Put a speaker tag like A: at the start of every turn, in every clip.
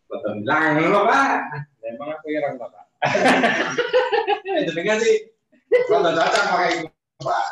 A: Betul bilang lo Pak. Memang aku irang Pak. Jadi kan sih kalau datang pakai itu Pak.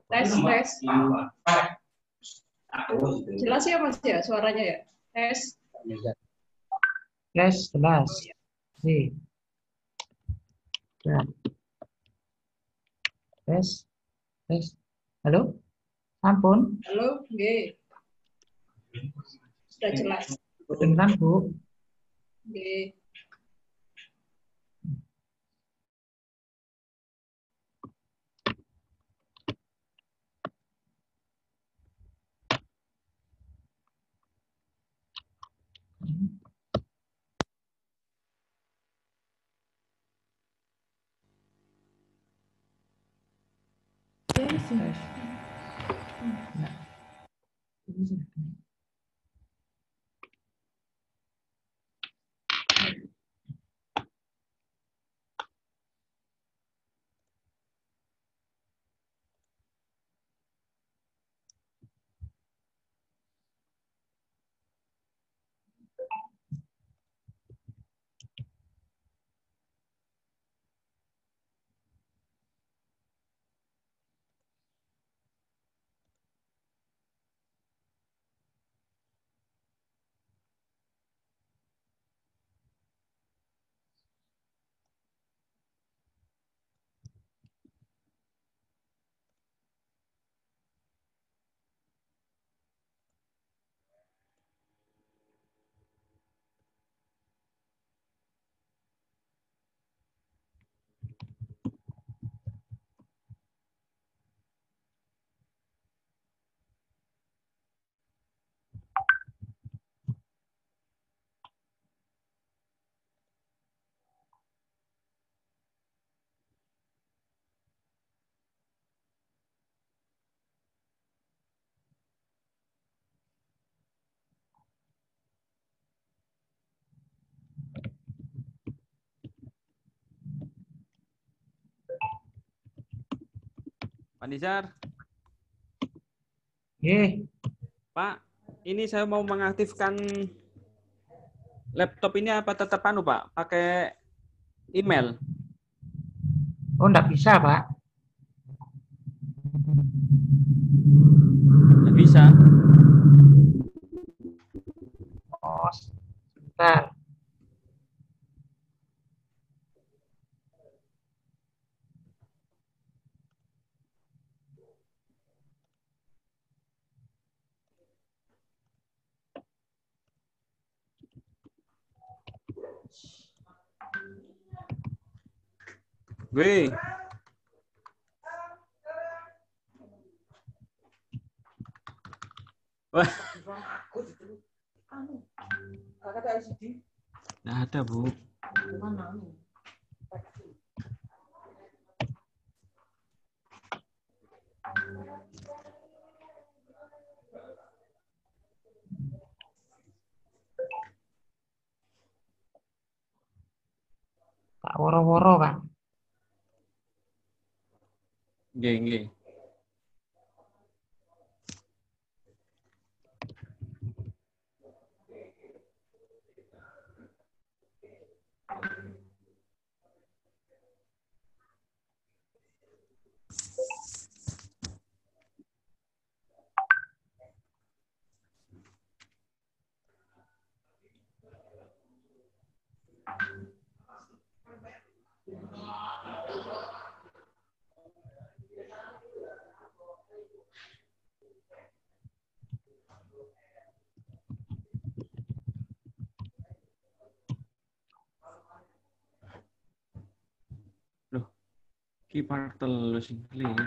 B: Tes. Jelas ya Mas ya suaranya ya? Tes.
C: Tes, jelas. Nih. Ya. Tes. Halo? Ampun.
B: Halo, G. Sudah jelas.
C: Kedengeran, Bu?
B: G.
D: Pak Nizar,
C: Ye,
D: Pak, ini saya mau mengaktifkan laptop ini apa tetap Pak? Pakai email?
C: oh enggak bisa, Pak.
D: Nggak bisa.
C: Oh, sebentar.
D: Gue. Wah, nggak ada, Bu.
C: Tak woro-woro, Pak.
D: Nggih. Loh, ki partel sing keliru.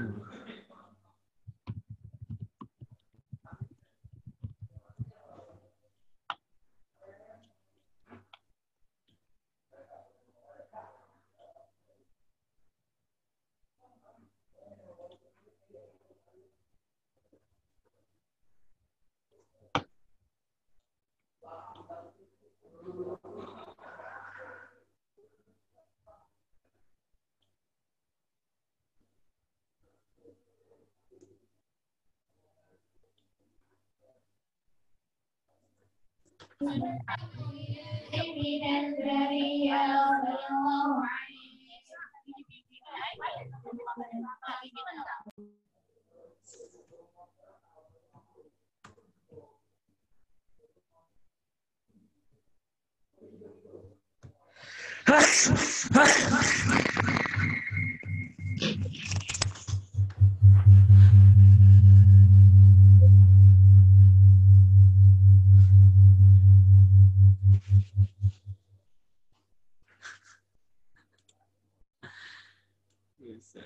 D: Bisa.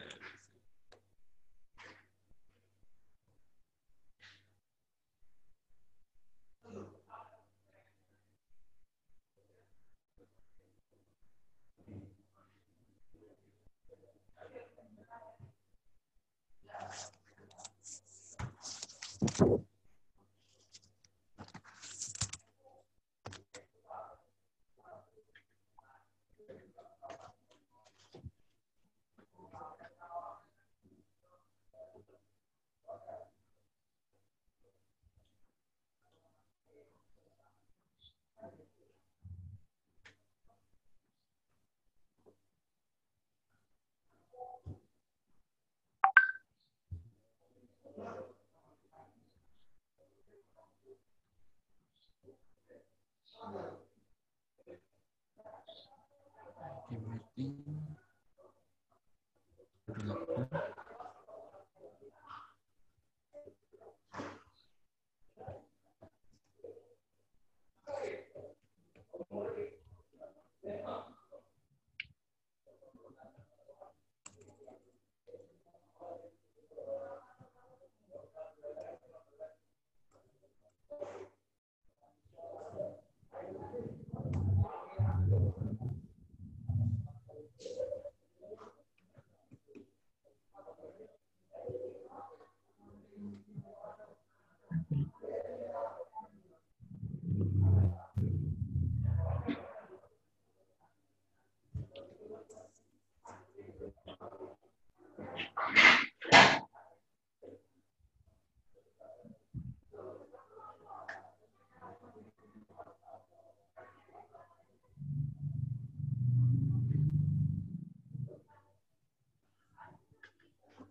D: Meeting.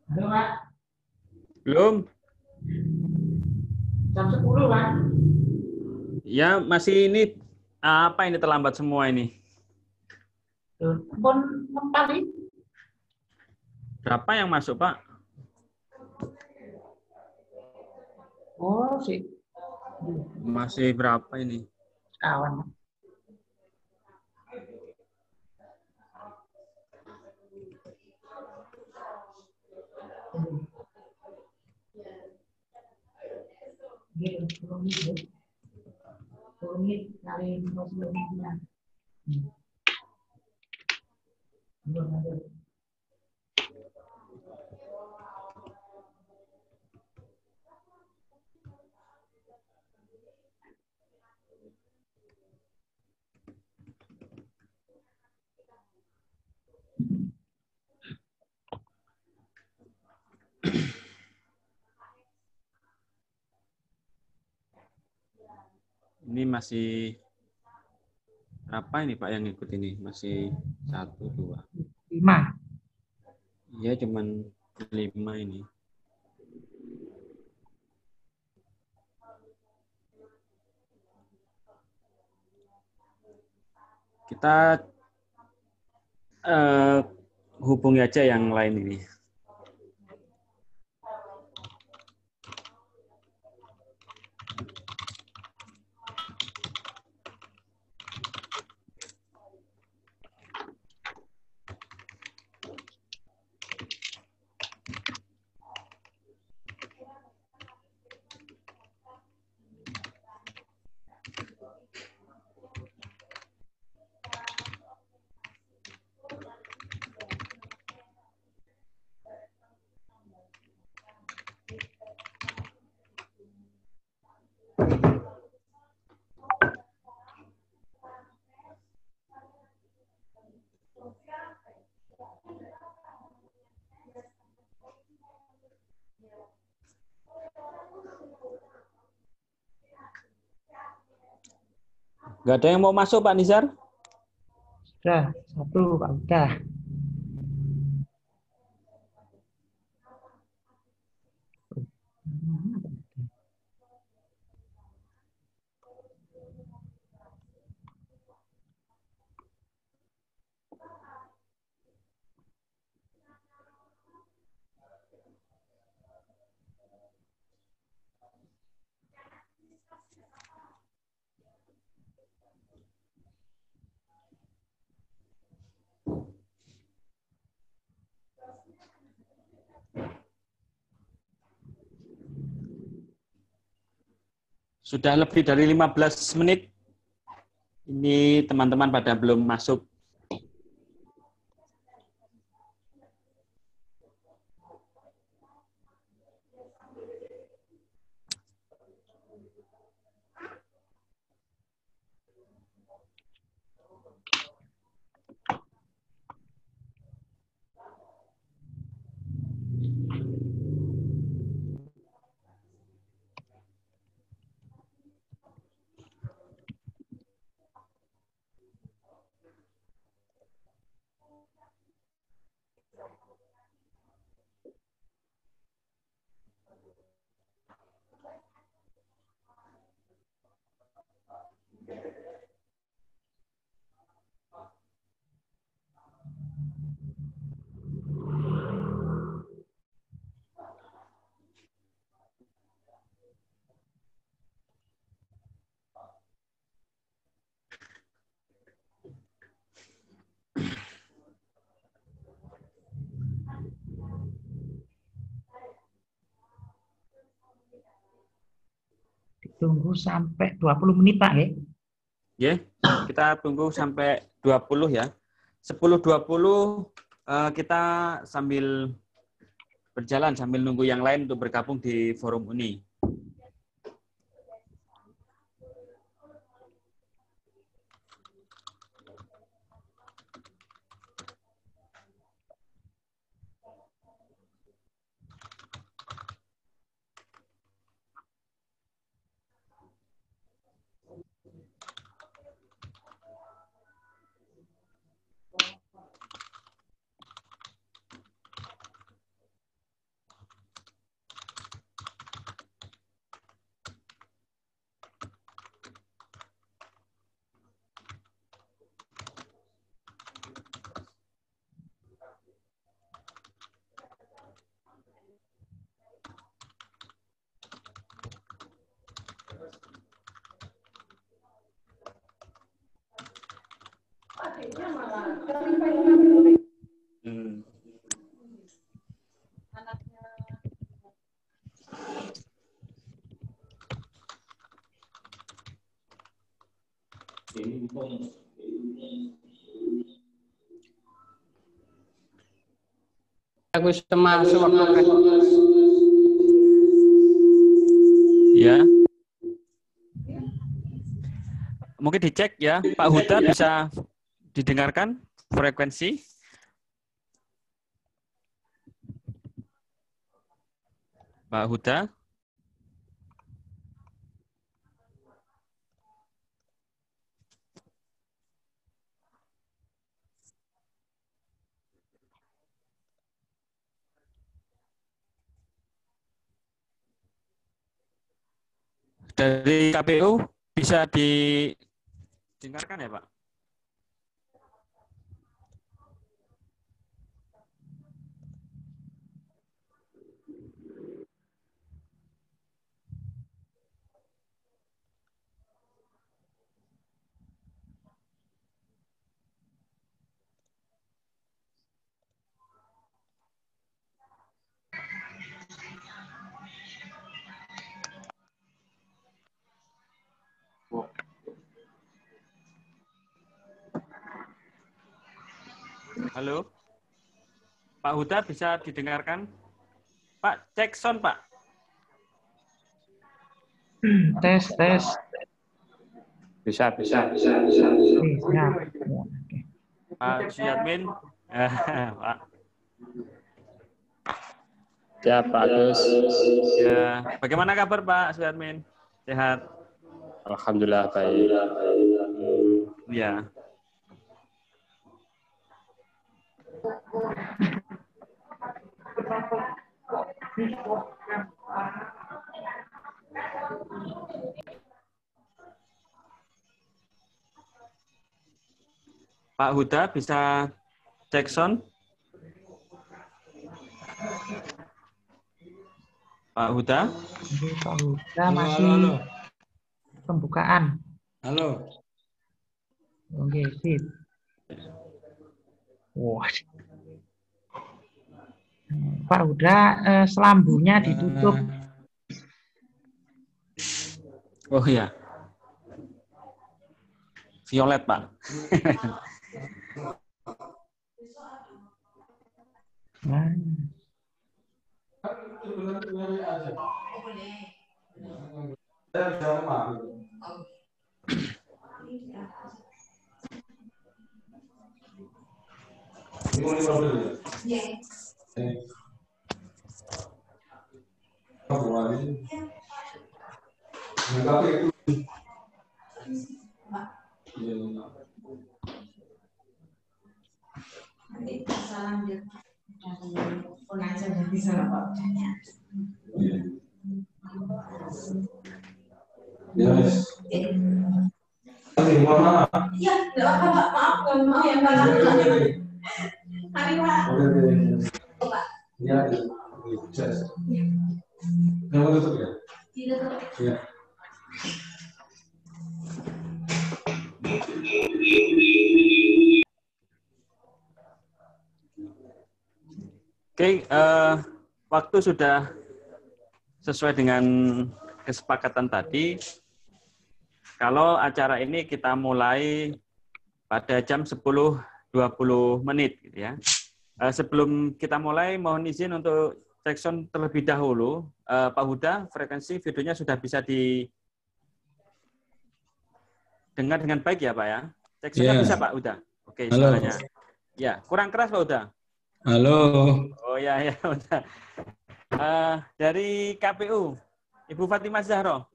C: Halo, Pak.
D: Belum?
C: Jam 10, Pak.
D: Ya, masih ini apa ini terlambat semua ini?
C: Pun kali.
D: Berapa yang masuk, Pak?
C: Oh, sih.
D: Masih berapa ini?
C: Kawan. Gitu, 10 menit. 10 menit kali 50 menit. Belum ada.
D: Ini masih berapa ini Pak yang ikut ini? Masih 1, 2.
C: 5.
D: Iya, cuman 5 ini. Kita hubungi aja yang lain ini. Nggak ada yang mau masuk, Pak Nizar?
C: Sudah, 1, Pak. Udah.
D: Sudah lebih dari 15 menit. Ini teman-teman pada belum masuk.
C: Tunggu sampai 20 menit, Pak. Ya.
D: Ya, kita tunggu sampai 20 ya. 10.20 kita sambil berjalan sambil nunggu yang lain untuk bergabung di forum Uni. Hmm.
E: Aku masuk waktu
D: Ya. Mungkin dicek ya, Pak Huda bisa didengarkan frekuensi? Pak Huda? Dari KPU bisa didengarkan ya, Pak? Halo? Pak Huda bisa didengarkan? Pak, cek sound, Pak.
C: Tes, tes.
E: bisa.
C: Oke, siap. Oke.
D: Pak Suyatmin. Pak.
E: Ya, Pak Agus.
D: Ya, bagaimana kabar Pak Suyatmin? Sehat?
E: Alhamdulillah baik.
D: Ya. Pak Huda bisa cek sound? Pak Huda?
C: Jadi Pak Huda masih pembukaan.
A: Halo.
C: Oke, sip. Wah. Pak Huda, selambunya ditutup.
D: Oh iya. Violet, Pak.
C: Nah,
D: Oke, waktu sudah sesuai dengan kesepakatan tadi. Kalau acara ini kita mulai pada jam 10.20 menit, gitu ya. Sebelum kita mulai, mohon izin untuk cek sound terlebih dahulu. Pak Huda, frekuensi videonya sudah bisa didengar dengan baik ya, Pak ya? Cek soundnya bisa, Pak Huda? Oke, suaranya. Ya, kurang keras, Pak Huda?
A: Halo.
D: Oh ya, ya, udah. Dari KPU, Ibu Fatimah Zahro.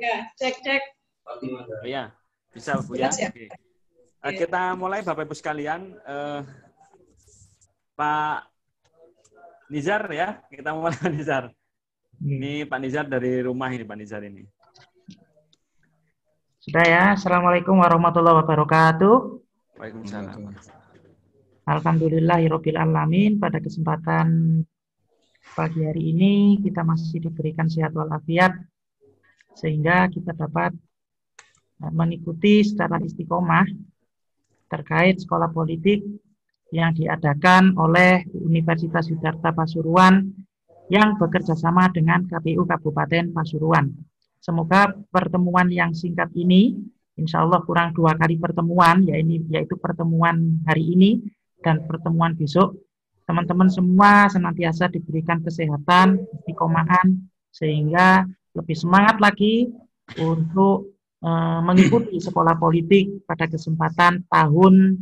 B: Ya, cek.
D: Oh ya, bisa Bu ya.
B: Jelas ya?
D: Oke. Kita mulai Bapak Ibu sekalian. Pak Nizar ya, kita mulai Pak Nizar. Ini Pak Nizar dari rumah ini, Pak Nizar ini.
C: sudah ya. Assalamualaikum warahmatullahi wabarakatuh.
D: Waalaikumsalam.
C: Alhamdulillahirabbil alamin. Pada kesempatan pagi hari ini kita masih diberikan sehat walafiat sehingga kita dapat mengikuti secara istiqomah terkait sekolah politik yang diadakan oleh Universitas Yudharta Pasuruan yang bekerja sama dengan KPU Kabupaten Pasuruan. Semoga pertemuan yang singkat ini, insya Allah kurang 2 kali pertemuan, yaitu pertemuan hari ini dan pertemuan besok, teman-teman semua senantiasa diberikan kesehatan, istiqomahan, sehingga lebih semangat lagi untuk mengikuti sekolah politik pada kesempatan tahun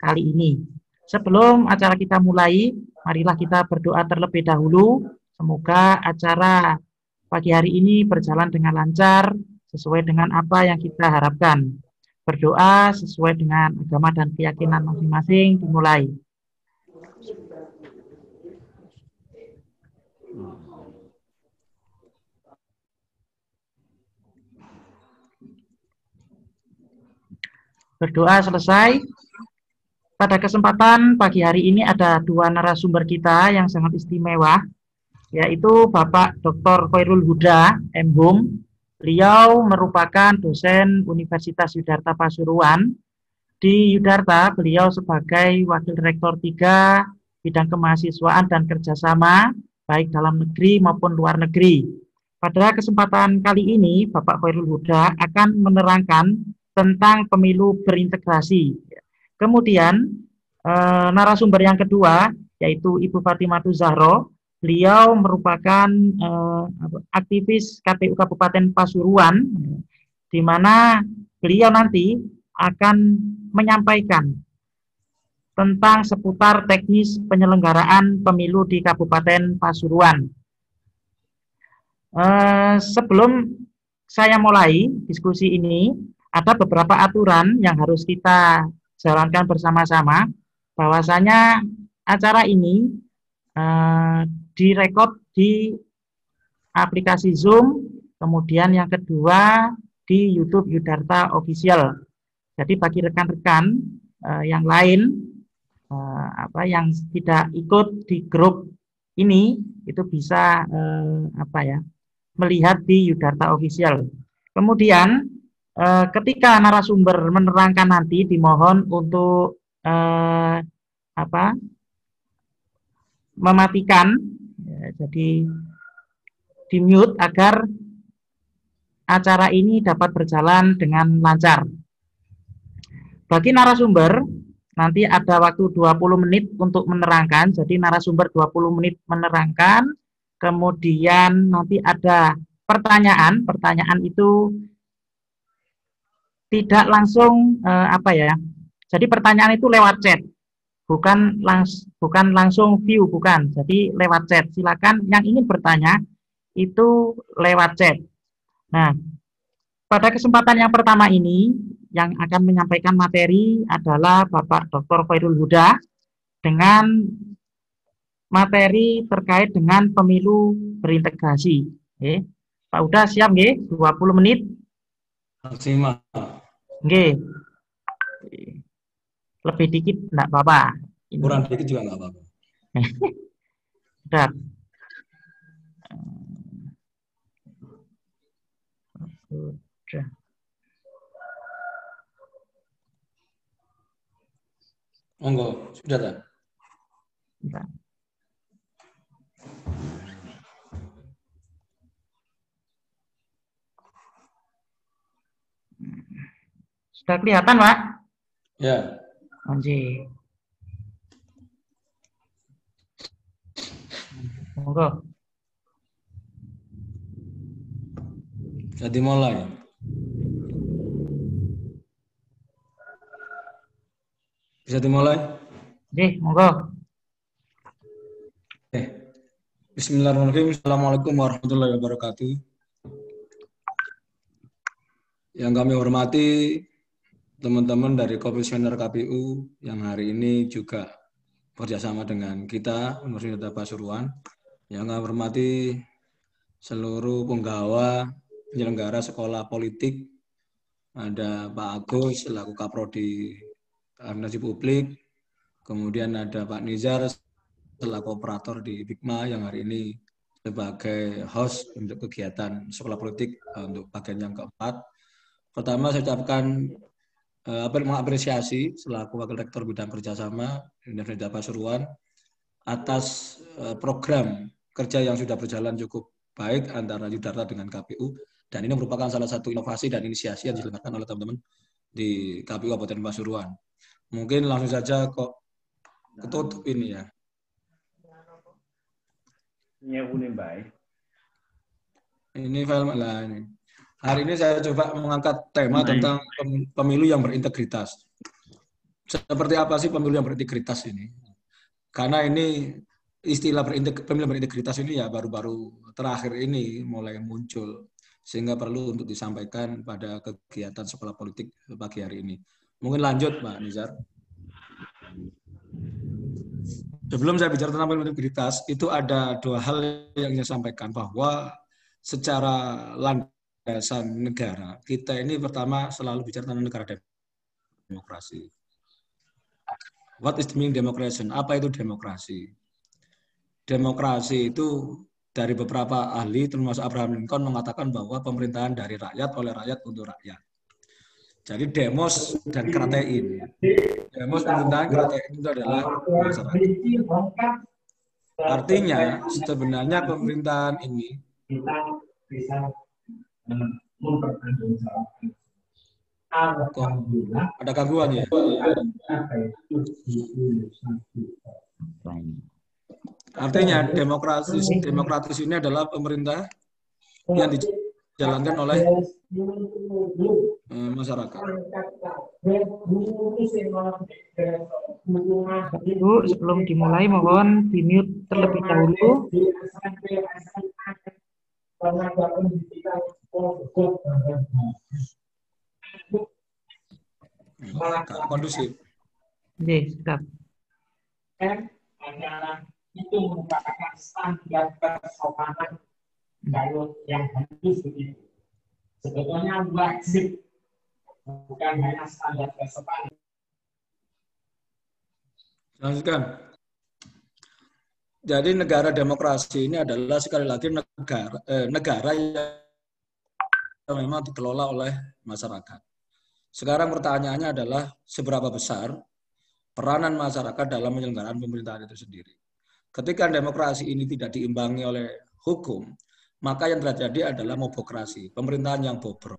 C: kali ini. Sebelum acara kita mulai, marilah kita berdoa terlebih dahulu. Semoga acara pagi hari ini berjalan dengan lancar, sesuai dengan apa yang kita harapkan. Berdoa sesuai dengan agama dan keyakinan masing-masing, dimulai. Berdoa selesai. Pada kesempatan pagi hari ini ada 2 narasumber kita yang sangat istimewa, yaitu Bapak Dr. Khairul Huda, M.Hum. Beliau merupakan dosen Universitas Yudharta Pasuruan. Di Yudharta, beliau sebagai Wakil Rektor 3 bidang kemahasiswaan dan kerjasama, baik dalam negeri maupun luar negeri. Pada kesempatan kali ini, Bapak Khairul Huda akan menerangkan tentang pemilu berintegrasi. Kemudian, narasumber yang kedua, yaitu Ibu Fatimatu Zahro. Beliau merupakan aktivis KPU Kabupaten Pasuruan, di mana beliau nanti akan menyampaikan tentang seputar teknis penyelenggaraan pemilu di Kabupaten Pasuruan. Sebelum saya mulai diskusi ini, ada beberapa aturan yang harus kita jalankan bersama-sama, bahwasanya acara ini direkod di aplikasi Zoom, kemudian yang kedua di YouTube Yudharta Official. Jadi bagi rekan-rekan yang lain yang tidak ikut di grup ini, itu bisa melihat di Yudharta Official. Kemudian ketika narasumber menerangkan nanti, dimohon untuk mematikan, jadi di mute agar acara ini dapat berjalan dengan lancar. Bagi narasumber, nanti ada waktu 20 menit untuk menerangkan, jadi narasumber 20 menit menerangkan, kemudian nanti ada pertanyaan itu tidak langsung jadi pertanyaan itu lewat chat. Bukan langsung view, bukan. Jadi lewat chat. Silakan yang ingin bertanya itu lewat chat. Nah, pada kesempatan yang pertama ini yang akan menyampaikan materi adalah Bapak Dr. Khairul Huda dengan materi terkait dengan pemilu berintegrasi. Oke. Pak Huda siap nggih? 20 menit.
A: Maksimal.
C: Nggih. Lebih dikit enggak apa-apa.
A: Kurang dikit juga enggak apa-apa.
C: Sudah. Sudah.
A: Monggo, sudah tak?
C: Sudah. Sudah kelihatan, Pak?
A: Ya.
C: Anjir. Monggo.
A: Bisa dimulai. Bisa dimulai?
C: Oke, monggo.
A: Bismillahirrahmanirrahim. Assalamualaikum warahmatullahi wabarakatuh. Yang kami hormati teman-teman dari Komisioner KPU yang hari ini juga bekerjasama dengan kita, Universitas Pasuruan. Yang kami hormati seluruh penggawa penyelenggara sekolah politik. Ada Pak Agus selaku Kaprodi Administrasi Publik. Kemudian ada Pak Nizar selaku operator di Bigma yang hari ini sebagai host untuk kegiatan sekolah politik untuk bagian yang keempat. Pertama saya ucapkan mengapresiasi selaku Wakil Rektor Bidang Kerjasama Universitas Pasuruan atas program kerja yang sudah berjalan cukup baik antara Yudharta dengan KPU, dan ini merupakan salah satu inovasi dan inisiasi yang diselenggarakan oleh teman-teman di KPU Kabupaten Pasuruan. Mungkin langsung saja kok ketutup ini ya. Ini file lah ini. Hari ini saya coba mengangkat tema tentang pemilu yang berintegritas. Seperti apa sih pemilu yang berintegritas ini? Karena ini istilah pemilu yang berintegritas ini ya baru-baru terakhir ini mulai muncul, sehingga perlu untuk disampaikan pada kegiatan sekolah politik pagi hari ini. Mungkin lanjut, Pak Nizar. Sebelum saya bicara tentang pemilu berintegritas, itu ada dua hal yang saya sampaikan, bahwa secara landasan negara, kita ini pertama selalu bicara tentang negara demokrasi. What is the meaning democracy? Apa itu demokrasi? Demokrasi itu dari beberapa ahli, termasuk Abraham Lincoln, mengatakan bahwa pemerintahan dari rakyat, oleh rakyat, untuk rakyat. Jadi demos dan kratein. Demos, pemerintahan, kratein itu adalah masyarakat. Artinya sebenarnya pemerintahan ini kok ada gangguan ya? Artinya demokratis ini adalah pemerintah yang dijalankan oleh masyarakat.
C: Ibu, sebelum dimulai mohon di-mute terlebih dahulu.
A: Kondusif.
C: Oke, siap.
F: Itu merupakan standar kesopanan yang harus begitu. Sebetulnya wajib, bukan hanya standar kesopanan.
A: Lanjutkan. Jadi negara demokrasi ini adalah sekali lagi negara yang memang dikelola oleh masyarakat. Sekarang pertanyaannya adalah seberapa besar peranan masyarakat dalam penyelenggaraan pemerintahan itu sendiri. Ketika demokrasi ini tidak diimbangi oleh hukum, maka yang terjadi adalah mobokrasi, pemerintahan yang bobrok.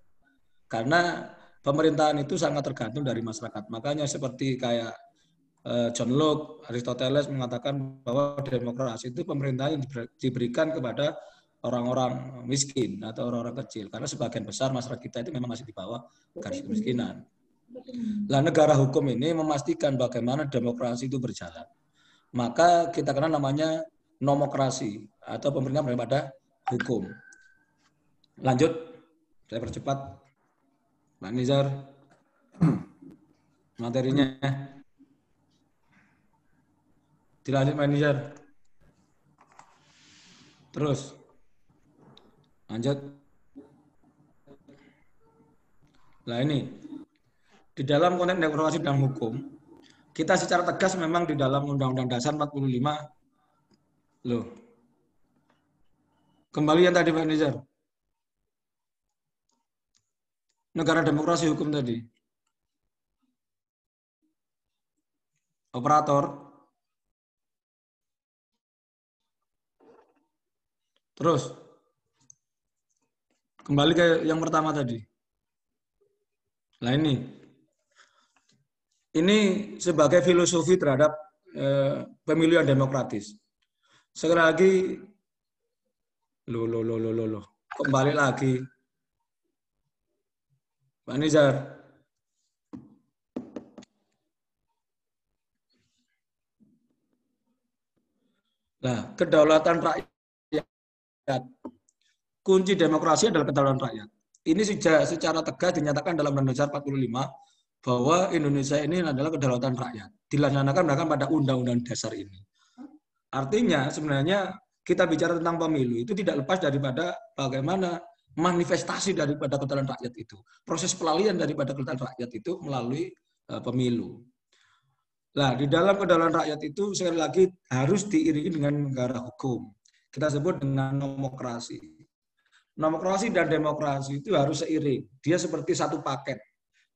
A: Karena pemerintahan itu sangat tergantung dari masyarakat. Makanya seperti kayak John Locke, Aristoteles mengatakan bahwa demokrasi itu pemerintahan yang diberikan kepada orang-orang miskin atau orang-orang kecil. Karena sebagian besar masyarakat kita itu memang masih di bawah garis kemiskinan. Nah, negara hukum ini memastikan bagaimana demokrasi itu berjalan. Maka kita kenal namanya nomokrasi atau pemerintahan daripada hukum. Lanjut, saya percepat. Pak Nizar, materinya. Dilanjut Pak Nizar. Terus. Lanjut. Nah ini, di dalam konteks demokrasi dan hukum, kita secara tegas memang di dalam Undang-Undang Dasar 45, loh. Kembali yang tadi Pak Nizar. Negara demokrasi hukum tadi. Operator. Terus. Kembali ke yang pertama tadi. Nah ini sebagai filosofi terhadap pemilu yang demokratis. Sekali lagi, kembali lagi, Pak Nizar. Nah, kedaulatan rakyat. Kunci demokrasi adalah kedaulatan rakyat. Ini secara tegas dinyatakan dalam Undang-Undang Dasar 45 bahwa Indonesia ini adalah kedaulatan rakyat. Dilaksanakan bahkan pada Undang-Undang Dasar ini. Artinya sebenarnya kita bicara tentang pemilu itu tidak lepas daripada bagaimana manifestasi daripada kedaulatan rakyat itu. Proses pelalian daripada kedaulatan rakyat itu melalui pemilu. Nah, di dalam kedaulatan rakyat itu sekali lagi harus diiringi dengan negara hukum. Kita sebut dengan nomokrasi. Nomokrasi dan demokrasi itu harus seiring. Dia seperti satu paket.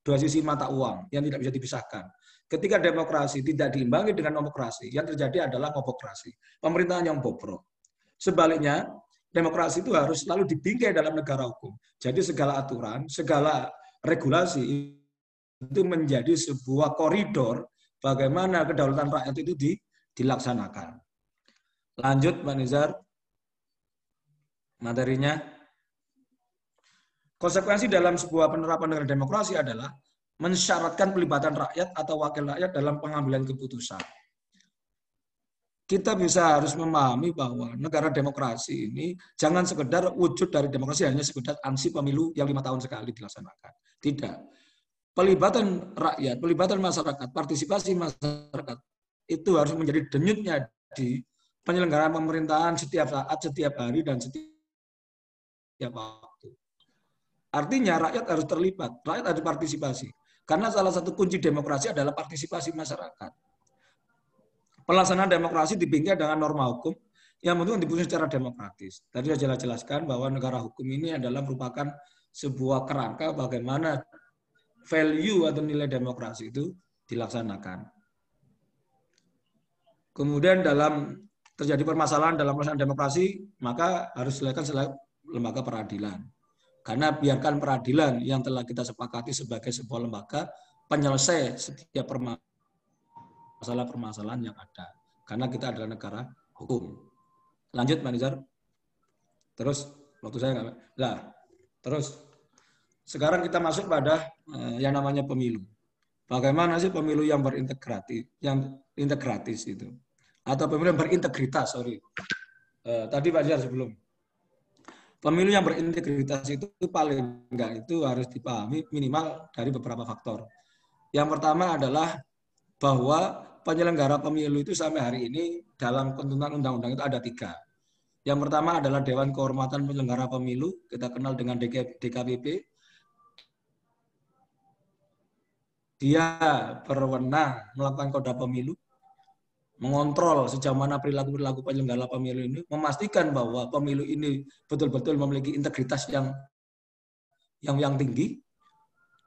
A: dua sisi mata uang yang tidak bisa dipisahkan. Ketika demokrasi tidak diimbangi dengan demokrasi, yang terjadi adalah ngobokrasi, pemerintahan yang bobrok. Sebaliknya, demokrasi itu harus selalu dibingkai dalam negara hukum. Jadi segala aturan, segala regulasi itu menjadi sebuah koridor bagaimana kedaulatan rakyat itu dilaksanakan. Lanjut, Pak Nizar. Materinya. Konsekuensi dalam sebuah penerapan negara demokrasi adalah mensyaratkan pelibatan rakyat atau wakil rakyat dalam pengambilan keputusan. Kita bisa harus memahami bahwa negara demokrasi ini jangan sekedar wujud dari demokrasi hanya sekedar ansih pemilu yang 5 tahun sekali dilaksanakan. Tidak. Pelibatan rakyat, pelibatan masyarakat, partisipasi masyarakat itu harus menjadi denyutnya di penyelenggaraan pemerintahan setiap saat, setiap hari, dan setiap waktu. Artinya rakyat harus terlibat, rakyat harus partisipasi. Karena salah satu kunci demokrasi adalah partisipasi masyarakat. Pelaksanaan demokrasi dibingkai dengan norma hukum yang bentuk dibuat secara demokratis. Tadi saya jelaskan bahwa negara hukum ini adalah merupakan sebuah kerangka bagaimana value atau nilai demokrasi itu dilaksanakan. Kemudian dalam terjadi permasalahan dalam pelaksanaan demokrasi, maka harus dilakukan lembaga peradilan. Karena biarkan peradilan yang telah kita sepakati sebagai sebuah lembaga penyelesai setiap permasalahan yang ada. Karena kita adalah negara hukum. Lanjut, Pak Nizar. Terus, waktu saya nggak. Nah, terus sekarang kita masuk pada yang namanya pemilu. Bagaimana sih pemilu yang integratis itu? Atau pemilu yang berintegritas, sorry. Tadi Pak Nizar sebelum. Pemilu yang berintegritas itu paling enggak itu harus dipahami minimal dari beberapa faktor. Yang pertama adalah bahwa penyelenggara pemilu itu sampai hari ini dalam ketentuan undang-undang itu ada 3. Yang pertama adalah Dewan Kehormatan Penyelenggara Pemilu, kita kenal dengan DKPP. Dia berwenang melakukan koda pemilu, mengontrol sejauh mana perilaku-perilaku penyelenggara pemilu ini, memastikan bahwa pemilu ini betul-betul memiliki integritas yang tinggi.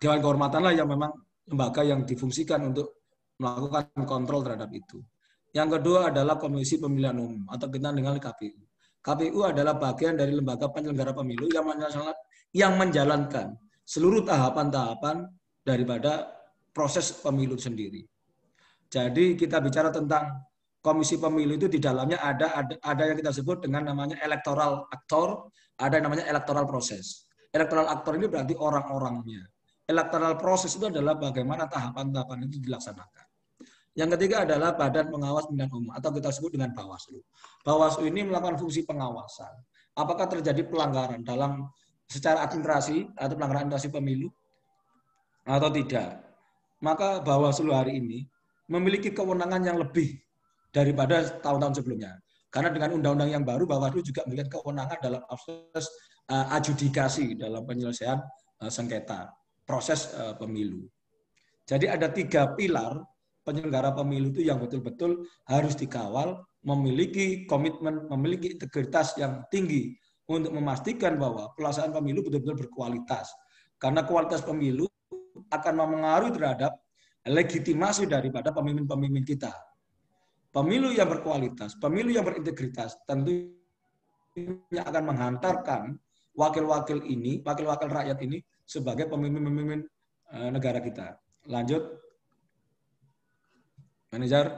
A: Dewan Kehormatanlah yang memang lembaga yang difungsikan untuk melakukan kontrol terhadap itu. Yang kedua adalah Komisi Pemilihan Umum atau kita dengan KPU. KPU adalah bagian dari lembaga penyelenggara pemilu yang menjalankan seluruh tahapan-tahapan daripada proses pemilu sendiri. Jadi kita bicara tentang komisi pemilu itu di dalamnya ada yang kita sebut dengan namanya electoral actor, ada yang namanya electoral process. Electoral actor ini berarti orang-orangnya. Electoral process itu adalah bagaimana tahapan-tahapan itu dilaksanakan. Yang ketiga adalah Badan Pengawas Pemilihan Umum atau kita sebut dengan Bawaslu. Bawaslu ini melakukan fungsi pengawasan. Apakah terjadi pelanggaran dalam secara administrasi atau pelanggaran administrasi pemilu atau tidak? Maka Bawaslu hari ini memiliki kewenangan yang lebih daripada tahun-tahun sebelumnya. Karena dengan undang-undang yang baru, Bawaslu juga memiliki kewenangan dalam proses adjudikasi dalam penyelesaian sengketa proses pemilu. Jadi ada 3 pilar penyelenggara pemilu itu yang betul-betul harus dikawal, memiliki komitmen, memiliki integritas yang tinggi untuk memastikan bahwa pelaksanaan pemilu betul-betul berkualitas. Karena kualitas pemilu akan mempengaruhi terhadap legitimasi daripada pemimpin-pemimpin kita. Pemilu yang berkualitas, pemilu yang berintegritas tentunya akan menghantarkan wakil-wakil rakyat ini sebagai pemimpin-pemimpin negara kita. Lanjut. Manajer.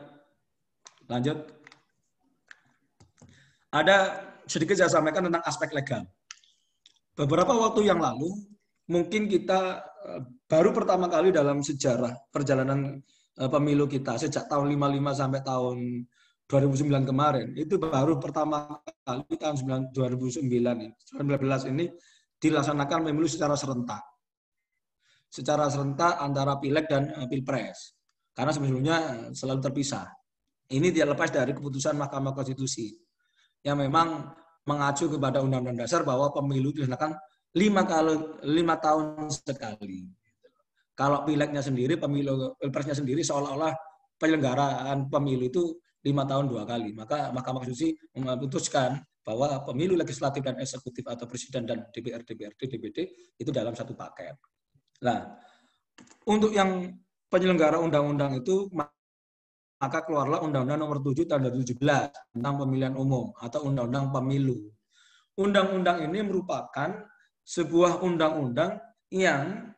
A: Lanjut. Ada sedikit saya sampaikan tentang aspek legal. Beberapa waktu yang lalu, mungkin kita baru pertama kali dalam sejarah perjalanan pemilu kita sejak tahun 55 sampai tahun 2009 kemarin, itu baru pertama kali tahun 2019 ini dilaksanakan pemilu secara serentak. Secara serentak antara pileg dan pilpres. Karena sebelumnya selalu terpisah. Ini tidak lepas dari keputusan Mahkamah Konstitusi yang memang mengacu kepada Undang-Undang Dasar bahwa pemilu dilaksanakan 5 tahun sekali. Kalau pilegnya sendiri, pilpresnya sendiri seolah-olah penyelenggaraan pemilu itu 5 tahun 2 kali. Maka Mahkamah Konstitusi memutuskan bahwa pemilu legislatif dan eksekutif atau presiden dan DPR, DPRD, DPD itu dalam satu paket. Nah, untuk yang penyelenggara undang-undang itu, maka keluarlah Undang-Undang Nomor 7 Tahun 2017 tentang pemilihan umum atau Undang-Undang Pemilu. Undang-undang ini merupakan sebuah undang-undang yang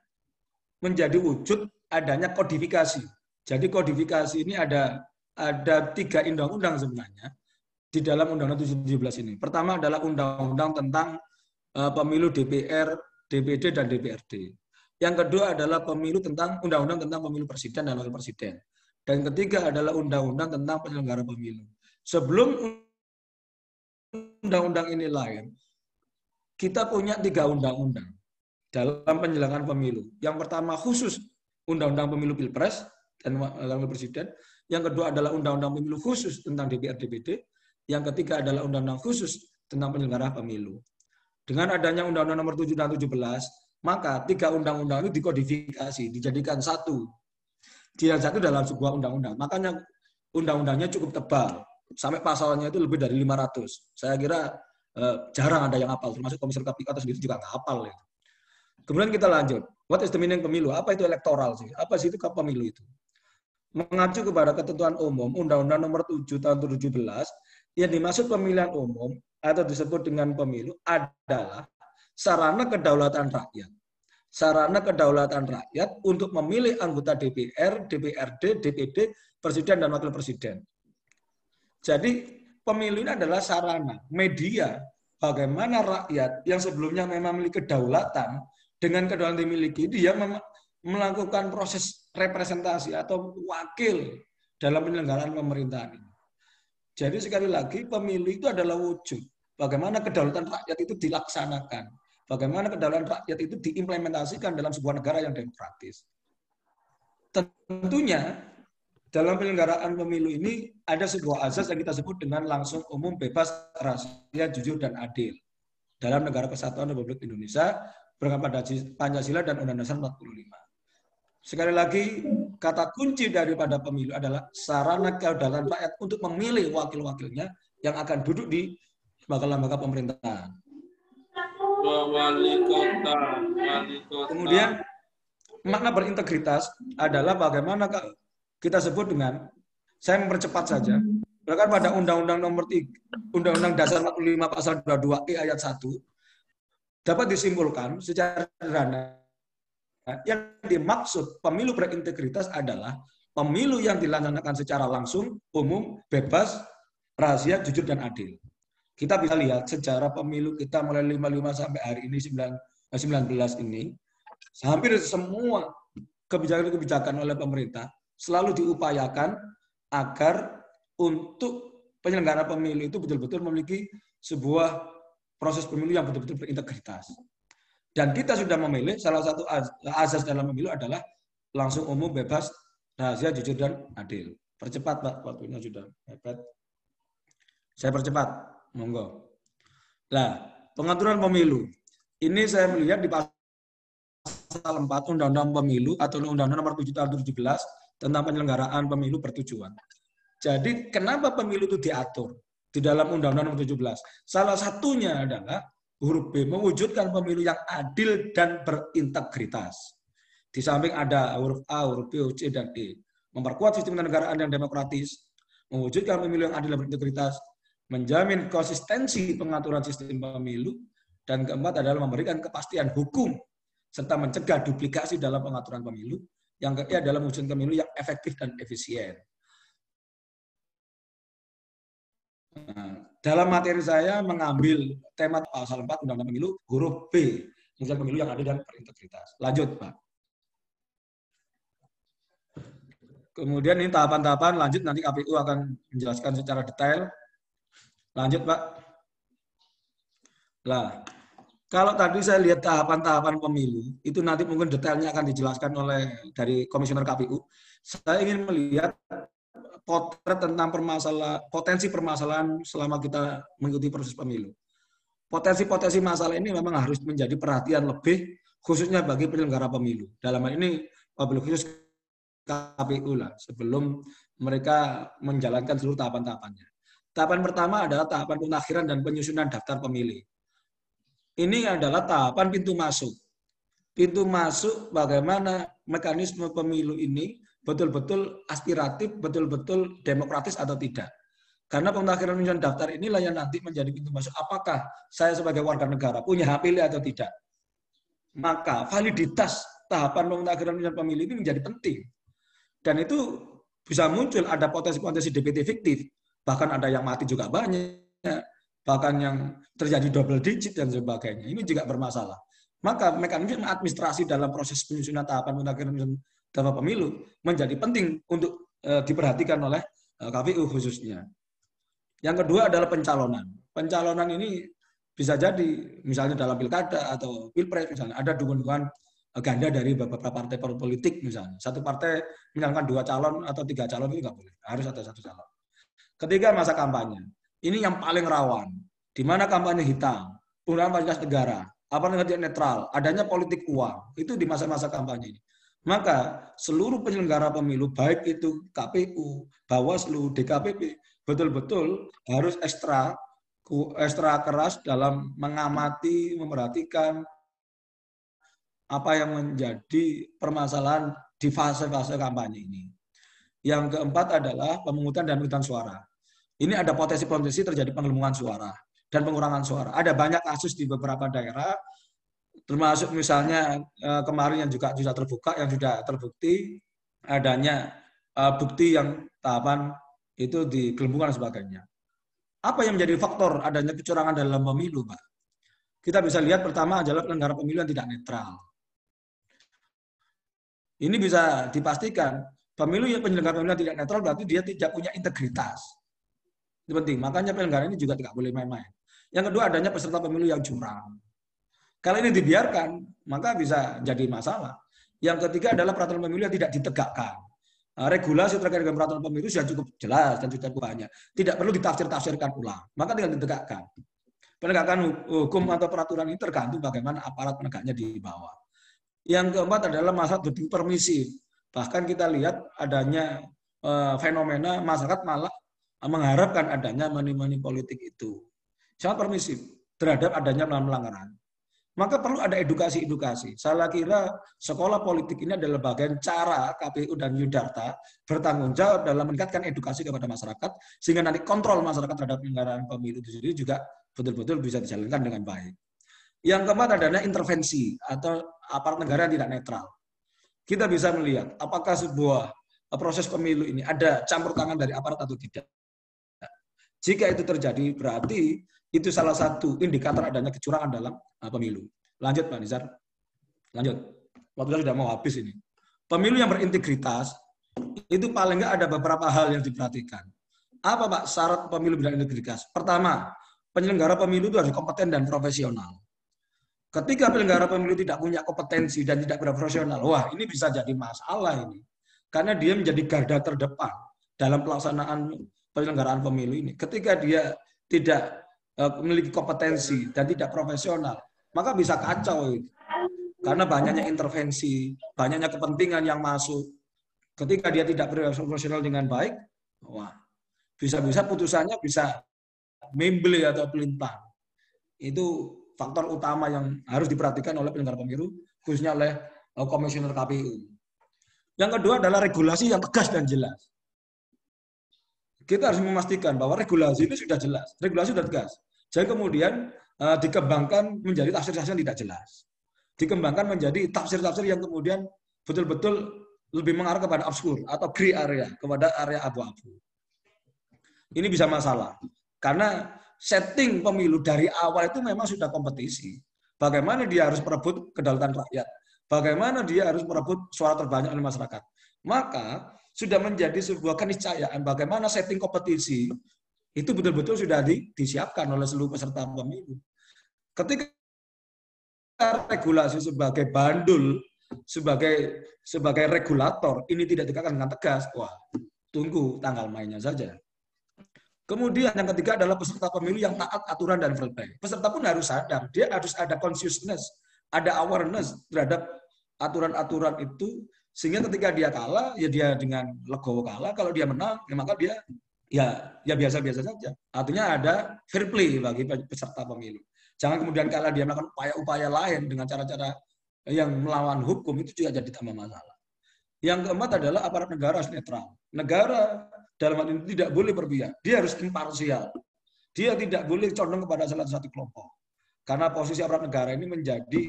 A: menjadi wujud adanya kodifikasi. Jadi kodifikasi ini ada 3 undang-undang sebenarnya di dalam Undang-Undang 17 ini. Pertama adalah Undang-Undang tentang pemilu DPR, DPD, dan DPRD. Yang kedua adalah Undang-Undang tentang pemilu presiden dan wakil presiden. Dan ketiga adalah Undang-Undang tentang penyelenggara pemilu. Sebelum undang-undang ini lahir, kita punya 3 undang-undang dalam penyelenggaraan pemilu. Yang pertama khusus Undang-Undang Pemilu Pilpres dan Wakil Presiden. Yang kedua adalah Undang-Undang Pemilu khusus tentang DPR DPD. Yang ketiga adalah Undang-Undang khusus tentang penyelenggara pemilu. Dengan adanya Undang-Undang Nomor 7 dan 17, maka 3 undang-undang itu dikodifikasi, dijadikan satu. Dijadikan satu dalam sebuah undang-undang. Makanya undang-undangnya cukup tebal. Sampai pasalnya itu lebih dari 500. Saya kira jarang ada yang hafal, termasuk Komisioner KPU sendiri juga nggak hafal. Ya. Kemudian kita lanjut. What is the meaning pemilu? Apa itu elektoral sih? Apa sih itu pemilu itu? Mengacu kepada ketentuan umum Undang-Undang Nomor 7 Tahun 2017, yang dimaksud pemilihan umum atau disebut dengan pemilu adalah sarana kedaulatan rakyat. Sarana kedaulatan rakyat untuk memilih anggota DPR, DPRD, DPD, Presiden, dan Wakil Presiden. Jadi pemilu ini adalah sarana, media, bagaimana rakyat yang sebelumnya memang memiliki kedaulatan, dengan kedaulatan dimiliki, dia melakukan proses representasi atau wakil dalam penyelenggaraan pemerintahan ini. Jadi sekali lagi, pemilu itu adalah wujud bagaimana kedaulatan rakyat itu dilaksanakan. Bagaimana kedaulatan rakyat itu diimplementasikan dalam sebuah negara yang demokratis. Tentunya, dalam penyelenggaraan pemilu ini ada sebuah azas yang kita sebut dengan langsung, umum, bebas, rahasia, jujur, dan adil. Dalam Negara Kesatuan Republik Indonesia, berangkat pada Pancasila dan Undang-Undang Dasar 45. Sekali lagi, kata kunci daripada pemilu adalah sarana kedaulatan rakyat untuk memilih wakil-wakilnya yang akan duduk di lembaga-lembaga pemerintahan.
G: Wali kota.
A: Kemudian makna berintegritas adalah bagaimana kita sebut dengan, saya mempercepat saja, bahkan pada Undang-Undang Nomor 3, Undang-Undang Dasar 45 Pasal 22E ayat 1 dapat disimpulkan secara sederhana yang dimaksud pemilu berintegritas adalah pemilu yang dilaksanakan secara langsung, umum, bebas, rahasia, jujur, dan adil. Kita bisa lihat sejarah pemilu kita mulai 55 sampai hari ini 19 ini, hampir semua kebijakan-kebijakan oleh pemerintah selalu diupayakan agar untuk penyelenggara pemilu itu betul-betul memiliki sebuah proses pemilu yang betul-betul berintegritas. Dan kita sudah memilih salah satu azas dalam pemilu adalah langsung, umum, bebas, rahasia, jujur, dan adil. Percepat, Pak, waktunya sudah mepet. Saya percepat. Monggo. Nah, pengaturan pemilu. Ini saya melihat di pasal 4 Undang-Undang Pemilu atau Undang-Undang Nomor 7 Tahun 2017 tentang penyelenggaraan pemilu bertujuan. Jadi, kenapa pemilu itu diatur di dalam Undang-Undang Nomor 17? Salah satunya adalah huruf B, mewujudkan pemilu yang adil dan berintegritas. Di samping ada huruf A, huruf B, huruf C, dan E. Memperkuat sistem kenegaraan yang demokratis, mewujudkan pemilu yang adil dan berintegritas, menjamin konsistensi pengaturan sistem pemilu, dan keempat adalah memberikan kepastian hukum serta mencegah duplikasi dalam pengaturan pemilu. Yang ketiga adalah mewujudkan pemilu yang efektif dan efisien. Nah, dalam materi saya mengambil tema pasal 4 Undang-Undang Pemilu huruf B, mewujudkan pemilu yang adil dan berintegritas. Lanjut, Pak. Kemudian ini tahapan-tahapan lanjut, nanti KPU akan menjelaskan secara detail. Lanjut, Pak. Nah, kalau tadi saya lihat tahapan-tahapan pemilu, itu nanti mungkin detailnya akan dijelaskan oleh dari Komisioner KPU. Saya ingin melihat potret tentang potensi permasalahan selama kita mengikuti proses pemilu. Potensi-potensi masalah ini memang harus menjadi perhatian lebih, khususnya bagi penyelenggara pemilu. Dalam hal ini, wabil khusus KPU lah, sebelum mereka menjalankan seluruh tahapan-tahapannya. Tahapan pertama adalah tahapan pemutakhiran dan penyusunan daftar pemilih. Ini adalah tahapan pintu masuk. pintu masuk bagaimana mekanisme pemilu ini betul-betul aspiratif, betul-betul demokratis atau tidak. Karena pemutakhiran penyusunan daftar inilah yang nanti menjadi pintu masuk. Apakah saya sebagai warga negara punya hak pilih atau tidak? Maka validitas tahapan pemutakhiran penyusunan pemilu ini menjadi penting. Dan itu bisa muncul ada potensi-potensi DPT fiktif. Bahkan ada yang mati juga banyak. Bahkan yang terjadi double digit dan sebagainya. Ini juga bermasalah. Maka mekanisme administrasi dalam proses penyusunan tahapan pemutakhiran daftar pemilu menjadi penting untuk diperhatikan oleh KPU khususnya. Yang kedua adalah pencalonan. Pencalonan ini bisa jadi misalnya dalam pilkada atau pilpres misalnya ada dukungan ganda dari beberapa partai politik misalnya. Satu partai menyalonkan 2 calon atau 3 calon itu nggak boleh. Harus ada 1 calon. Ketiga, masa kampanye. Ini yang paling rawan. Di mana kampanye hitam, penggunaan fasilitas negara, apa namanya netral, adanya politik uang, itu di masa-masa kampanye ini. Maka seluruh penyelenggara pemilu, baik itu KPU, Bawaslu, DKPP, betul-betul harus ekstra keras dalam mengamati, memerhatikan apa yang menjadi permasalahan di fase-fase kampanye ini. Yang keempat adalah pemungutan dan penghitungan suara. Ini ada potensi-potensi terjadi penggelembungan suara dan pengurangan suara. Ada banyak kasus di beberapa daerah, termasuk misalnya kemarin yang juga sudah terbuka, yang sudah terbukti adanya bukti yang tahapan itu digelembungkan dan sebagainya. Apa yang menjadi faktor adanya kecurangan dalam pemilu, Pak? Kita bisa lihat pertama adalah penyelenggara pemilu yang tidak netral. Ini bisa dipastikan penyelenggara pemilu yang tidak netral berarti dia tidak punya integritas. Itu penting. Makanya penyelenggara ini juga tidak boleh main-main. Yang kedua adanya peserta pemilu yang curang. Kalau ini dibiarkan, maka bisa jadi masalah. Yang ketiga adalah peraturan pemilu yang tidak ditegakkan. Regulasi terkait dengan peraturan pemilu sudah cukup jelas dan sudah cukup banyak. Tidak perlu ditafsir-tafsirkan ulang. Maka tinggal ditegakkan. Penegakan hukum atau peraturan ini tergantung bagaimana aparat penegaknya di bawah. Yang keempat adalah masalah doping permisif. Bahkan kita lihat adanya fenomena masyarakat malah mengharapkan adanya money politik itu. Sangat permisif terhadap adanya pelanggaran. Maka perlu ada edukasi-edukasi. Saya kira sekolah politik ini adalah bagian cara KPU dan Yudharta bertanggung jawab dalam meningkatkan edukasi kepada masyarakat, sehingga nanti kontrol masyarakat terhadap penyelenggaraan pemilu itu sendiri juga betul-betul bisa dijalankan dengan baik. Yang keempat adalah intervensi atau aparat negara yang tidak netral. Kita bisa melihat apakah sebuah proses pemilu ini ada campur tangan dari aparat atau tidak. Jika itu terjadi, berarti itu salah satu indikator adanya kecurangan dalam pemilu. Lanjut, Pak Nizar. Lanjut. Waktu sudah mau habis ini. Pemilu yang berintegritas, itu paling nggak ada beberapa hal yang diperhatikan. Apa, Pak, syarat pemilu berintegritas? Pertama, penyelenggara pemilu itu harus kompeten dan profesional. Ketika penyelenggara pemilu tidak punya kompetensi dan tidak profesional, wah ini bisa jadi masalah ini. Karena dia menjadi garda terdepan dalam pelaksanaan penyelenggaraan pemilu ini. Ketika dia tidak memiliki kompetensi dan tidak profesional, maka bisa kacau. Karena banyaknya intervensi, banyaknya kepentingan yang masuk. Ketika dia tidak profesional dengan baik, wah, bisa-bisa putusannya bisa membeli atau pelintang. Itu faktor utama yang harus diperhatikan oleh penyelenggara pemilu, khususnya oleh komisioner KPU. Yang kedua adalah regulasi yang tegas dan jelas. Kita harus memastikan bahwa regulasi itu sudah jelas, regulasi sudah tegas. Jadi kemudian dikembangkan menjadi tafsir-tafsir yang tidak jelas. Dikembangkan menjadi tafsir-tafsir yang kemudian betul-betul lebih mengarah kepada obskur atau gray area, kepada area abu-abu. Ini bisa masalah. Karena setting pemilu dari awal itu memang sudah kompetisi. Bagaimana dia harus merebut kedaulatan rakyat. Bagaimana dia harus merebut suara terbanyak oleh masyarakat. Maka sudah menjadi sebuah keniscayaan bagaimana setting kompetisi itu betul-betul sudah disiapkan oleh seluruh peserta pemilu. Ketika regulasi sebagai bandul, sebagai regulator, ini tidak ditegakkan dengan tegas, wah, tunggu tanggal mainnya saja. Kemudian yang ketiga adalah peserta pemilu yang taat aturan dan fair play. Peserta pun harus sadar, dia harus ada consciousness, ada awareness terhadap aturan-aturan itu, sehingga ketika dia kalah, ya dia dengan legowo kalah. Kalau dia menang, ya maka dia ya biasa-biasa saja. Artinya ada fair play bagi peserta pemilu. Jangan kemudian kalah dia melakukan upaya-upaya lain dengan cara-cara yang melawan hukum itu juga jadi tambah masalah. Yang keempat adalah aparat negara harus netral. Negara dalam hal ini tidak boleh berpihak. Dia harus imparsial. Dia tidak boleh condong kepada salah satu kelompok. Karena posisi aparat negara ini menjadi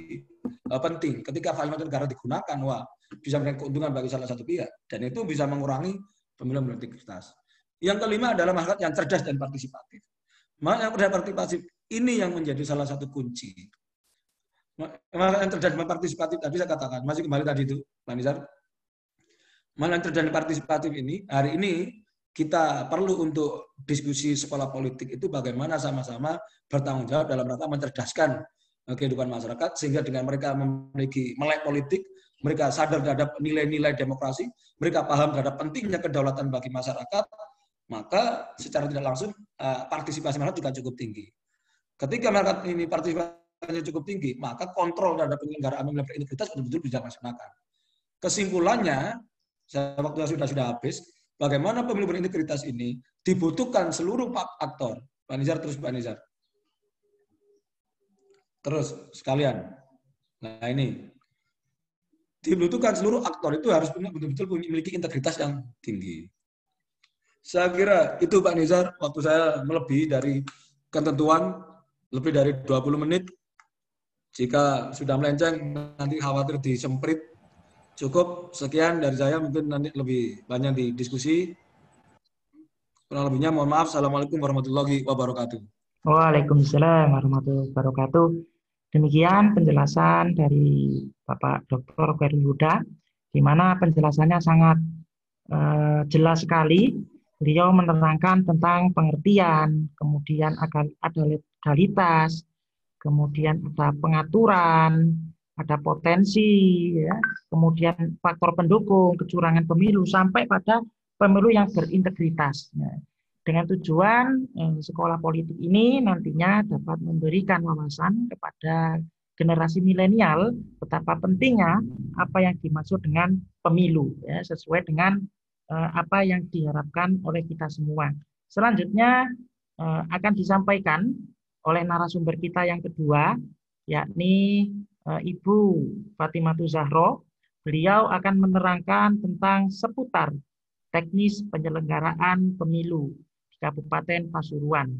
A: penting. Ketika fasilitas negara digunakan, wah, bisa memberikan keuntungan bagi salah satu pihak. Dan itu bisa mengurangi pemilu berintegritas. Yang kelima adalah masyarakat yang cerdas dan partisipatif. Masyarakat yang cerdas dan partisipatif ini yang menjadi salah satu kunci. Masyarakat yang cerdas dan partisipatif, tadi saya katakan, masih kembali tadi itu, Pak Nizar. Masyarakat yang cerdas dan partisipatif ini, hari ini kita perlu untuk diskusi sekolah politik itu bagaimana sama-sama bertanggung jawab dalam rangka mencerdaskan kehidupan masyarakat, sehingga dengan mereka memiliki melek politik, mereka sadar terhadap nilai-nilai demokrasi, mereka paham terhadap pentingnya kedaulatan bagi masyarakat, maka secara tidak langsung partisipasi masyarakat juga cukup tinggi. Ketika masyarakat ini partisipasinya cukup tinggi, maka kontrol terhadap penyelenggaraan pemilu berintegritas betul-betul bisa dilaksanakan. Kesimpulannya, waktu sudah habis, bagaimana pemilu berintegritas ini dibutuhkan seluruh aktor. Pak Nizar, terus Pak Nizar. Terus sekalian. Nah ini. Dibutuhkan seluruh aktor itu harus betul-betul memiliki integritas yang tinggi. Saya kira itu Pak Nizar, waktu saya melebihi dari ketentuan, lebih dari 20 menit. Jika sudah melenceng, nanti khawatir disemprit. Cukup, sekian dari saya, mungkin nanti lebih banyak di diskusi. Kurang lebihnya mohon maaf. Assalamualaikum warahmatullahi wabarakatuh.
C: Waalaikumsalam warahmatullahi wabarakatuh. Demikian penjelasan dari Bapak Dr. Khairul Huda, di mana penjelasannya sangat jelas sekali. Beliau menerangkan tentang pengertian, kemudian ada legalitas, kemudian ada pengaturan, ada potensi, ya, kemudian faktor pendukung, kecurangan pemilu, sampai pada pemilu yang berintegritas. Nah, dengan tujuan sekolah politik ini nantinya dapat memberikan wawasan kepada generasi milenial betapa pentingnya apa yang dimaksud dengan pemilu, ya, sesuai dengan apa yang diharapkan oleh kita semua. Selanjutnya akan disampaikan oleh narasumber kita yang kedua, yakni Ibu Fatimatu Zahro. Beliau akan menerangkan tentang seputar teknis penyelenggaraan pemilu di Kabupaten Pasuruan.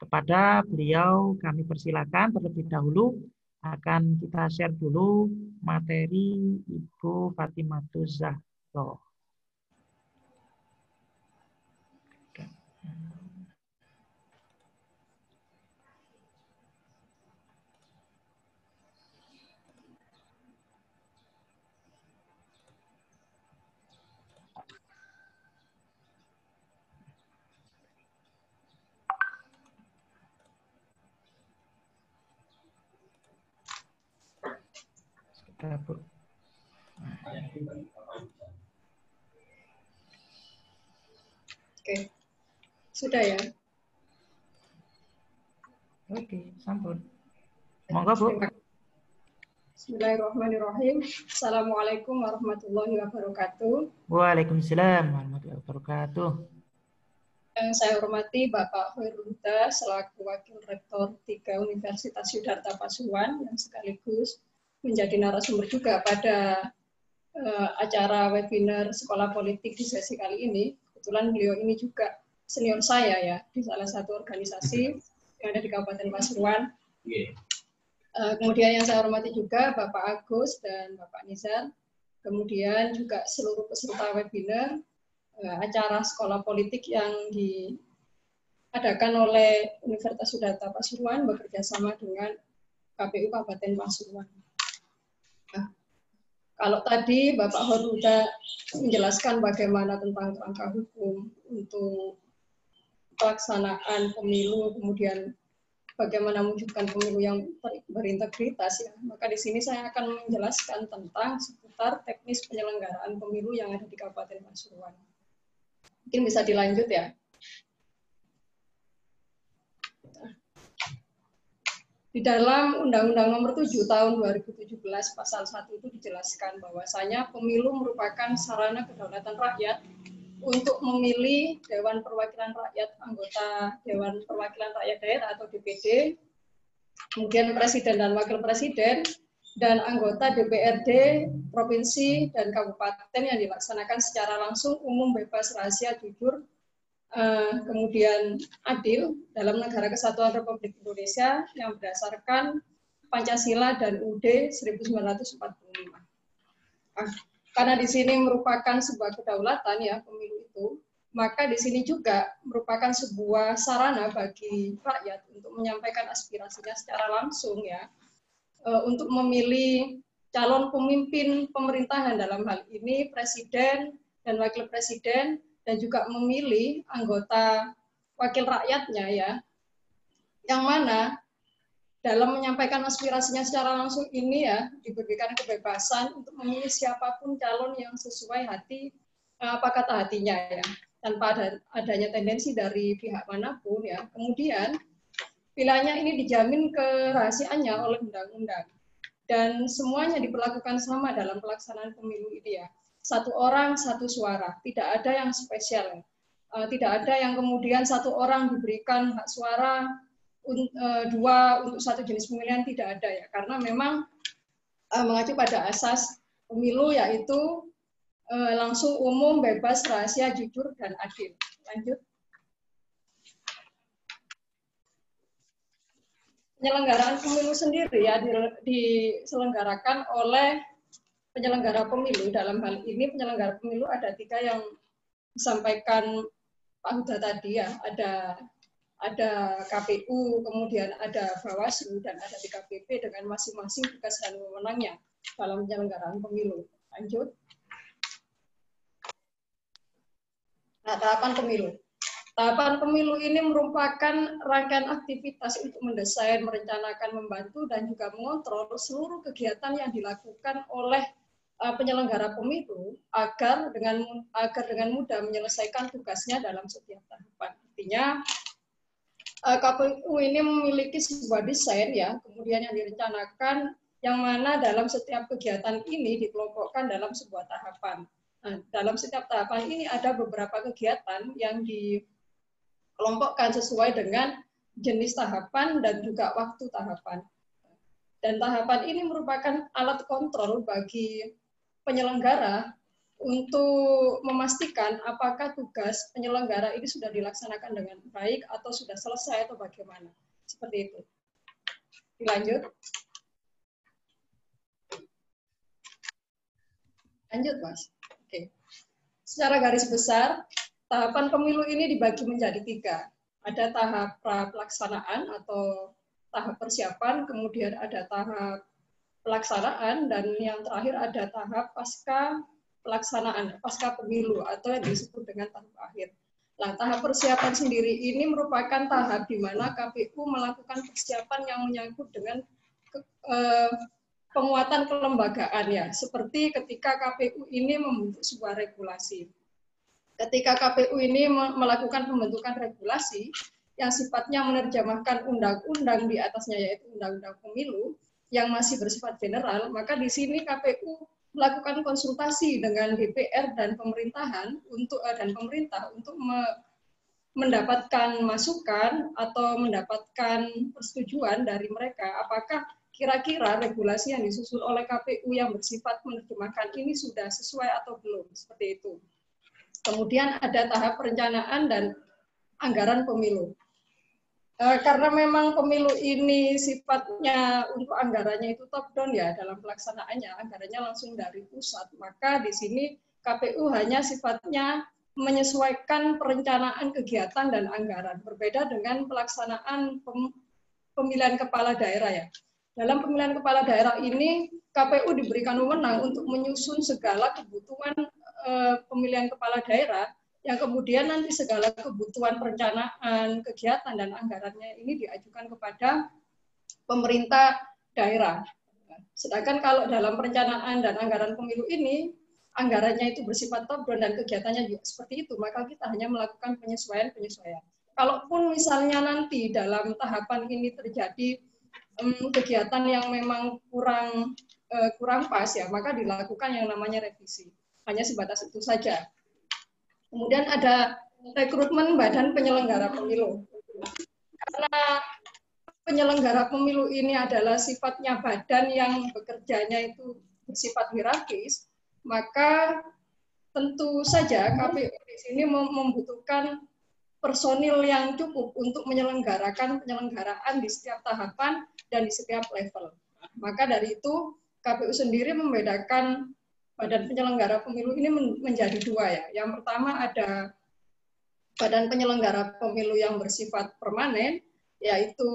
C: Kepada beliau kami persilakan terlebih dahulu, akan kita share dulu materi Ibu Fatimatu Zahro.
B: Oke, sudah ya.
C: Oke, sampun. Monggo Bu.
B: Bismillahirrahmanirrahim. Assalamualaikum warahmatullahi wabarakatuh.
C: Waalaikumsalam warahmatullahi wabarakatuh.
B: Yang saya hormati Bapak Khairul Huda selaku Wakil Rektor 3 Universitas Siddhartha Pasuruan yang sekaligus menjadi narasumber juga pada acara webinar Sekolah Politik di sesi kali ini. Kebetulan beliau ini juga senior saya ya di salah satu organisasi yang ada di Kabupaten Pasuruan. Kemudian yang saya hormati juga Bapak Agus dan Bapak Nizar. Kemudian juga seluruh peserta webinar acara Sekolah Politik yang diadakan oleh Universitas Siddhartha Pasuruan bekerja sama dengan KPU Kabupaten Pasuruan. Nah, kalau tadi Bapak Khairul Huda menjelaskan bagaimana tentang kerangka hukum untuk pelaksanaan pemilu, kemudian bagaimana mewujudkan pemilu yang berintegritas, ya, maka di sini saya akan menjelaskan tentang seputar teknis penyelenggaraan pemilu yang ada di Kabupaten Pasuruan. Mungkin bisa dilanjut ya. Di dalam Undang-Undang Nomor 7 Tahun 2017 Pasal 1 itu dijelaskan bahwasanya pemilu merupakan sarana kedaulatan rakyat untuk memilih Dewan Perwakilan Rakyat, anggota Dewan Perwakilan Rakyat Daerah atau DPD, kemudian Presiden dan Wakil Presiden, dan anggota DPRD provinsi dan kabupaten yang dilaksanakan secara langsung, umum, bebas, rahasia, jujur, kemudian adil dalam Negara Kesatuan Republik Indonesia yang berdasarkan Pancasila dan UUD 1945. Karena di sini merupakan sebuah kedaulatan ya pemilu itu, maka di sini juga merupakan sebuah sarana bagi rakyat untuk menyampaikan aspirasinya secara langsung ya, untuk memilih calon pemimpin pemerintahan dalam hal ini presiden dan wakil presiden, dan juga memilih anggota wakil rakyatnya ya, yang mana dalam menyampaikan aspirasinya secara langsung ini ya diberikan kebebasan untuk memilih siapapun calon yang sesuai hati, apa kata hatinya ya, tanpa adanya tendensi dari pihak manapun ya. Kemudian pilihannya ini dijamin kerahasiaannya oleh undang-undang dan semuanya diperlakukan sama dalam pelaksanaan pemilu ini ya. Satu orang satu suara, tidak ada yang spesial, tidak ada yang kemudian satu orang diberikan hak suara, dua untuk satu jenis pemilihan, tidak ada ya, karena memang mengacu pada asas pemilu yaitu langsung, umum, bebas, rahasia, jujur, dan adil. Lanjut. Penyelenggaraan pemilu sendiri ya diselenggarakan oleh penyelenggara pemilu. Dalam hal ini penyelenggara pemilu ada 3 yang disampaikan Pak Huda tadi ya, ada KPU, kemudian ada Bawaslu, dan ada DKPP dengan masing-masing tugas dan wewenangnya dalam penyelenggaraan pemilu. Lanjut. Nah, tahapan pemilu. Tahapan pemilu ini merupakan rangkaian aktivitas untuk mendesain, merencanakan, membantu, dan juga mengontrol seluruh kegiatan yang dilakukan oleh penyelenggara pemilu agar dengan mudah menyelesaikan tugasnya dalam setiap tahapan. Artinya KPU ini memiliki sebuah desain ya, kemudian yang direncanakan, yang mana dalam setiap kegiatan ini dikelompokkan dalam sebuah tahapan. Nah, dalam setiap tahapan ini ada beberapa kegiatan yang dikelompokkan sesuai dengan jenis tahapan dan juga waktu tahapan. Dan tahapan ini merupakan alat kontrol bagi penyelenggara untuk memastikan apakah tugas penyelenggara ini sudah dilaksanakan dengan baik atau sudah selesai atau bagaimana. Seperti itu. Dilanjut. Lanjut, Mas. Oke. Secara garis besar, tahapan pemilu ini dibagi menjadi 3. Ada tahap pelaksanaan atau tahap persiapan, kemudian ada tahap pelaksanaan, dan yang terakhir ada tahap pasca pelaksanaan, pasca pemilu atau yang disebut dengan tahap akhir. Nah, tahap persiapan sendiri ini merupakan tahap di mana KPU melakukan persiapan yang menyangkut dengan penguatan kelembagaan ya, seperti ketika KPU ini membentuk sebuah regulasi. Ketika KPU ini melakukan pembentukan regulasi yang sifatnya menerjemahkan undang-undang di atasnya, yaitu undang-undang pemilu yang masih bersifat general, maka di sini KPU melakukan konsultasi dengan DPR dan pemerintahan dan pemerintah untuk mendapatkan masukan atau mendapatkan persetujuan dari mereka apakah kira-kira regulasi yang disusun oleh KPU yang bersifat menerjemahkan ini sudah sesuai atau belum, seperti itu. Kemudian ada tahap perencanaan dan anggaran pemilu. Karena memang pemilu ini sifatnya untuk anggarannya itu top down ya, dalam pelaksanaannya anggarannya langsung dari pusat, maka di sini KPU hanya sifatnya menyesuaikan perencanaan kegiatan dan anggaran, berbeda dengan pelaksanaan pemilihan kepala daerah ya. Dalam pemilihan kepala daerah ini KPU diberikan wewenang untuk menyusun segala kebutuhan pemilihan kepala daerah, yang kemudian nanti segala kebutuhan perencanaan, kegiatan, dan anggarannya ini diajukan kepada pemerintah daerah. Sedangkan kalau dalam perencanaan dan anggaran pemilu ini, anggarannya itu bersifat top down dan kegiatannya juga seperti itu, maka kita hanya melakukan penyesuaian-penyesuaian. Kalaupun misalnya nanti dalam tahapan ini terjadi kegiatan yang memang kurang pas ya, maka dilakukan yang namanya revisi. Hanya sebatas itu saja. Kemudian ada rekrutmen badan penyelenggara pemilu. Karena penyelenggara pemilu ini adalah sifatnya badan yang bekerjanya itu bersifat hierarkis, maka tentu saja KPU di sini membutuhkan personil yang cukup untuk menyelenggarakan penyelenggaraan di setiap tahapan dan di setiap level. Maka dari itu KPU sendiri membedakan badan penyelenggara pemilu ini menjadi dua ya. Yang pertama ada badan penyelenggara pemilu yang bersifat permanen, yaitu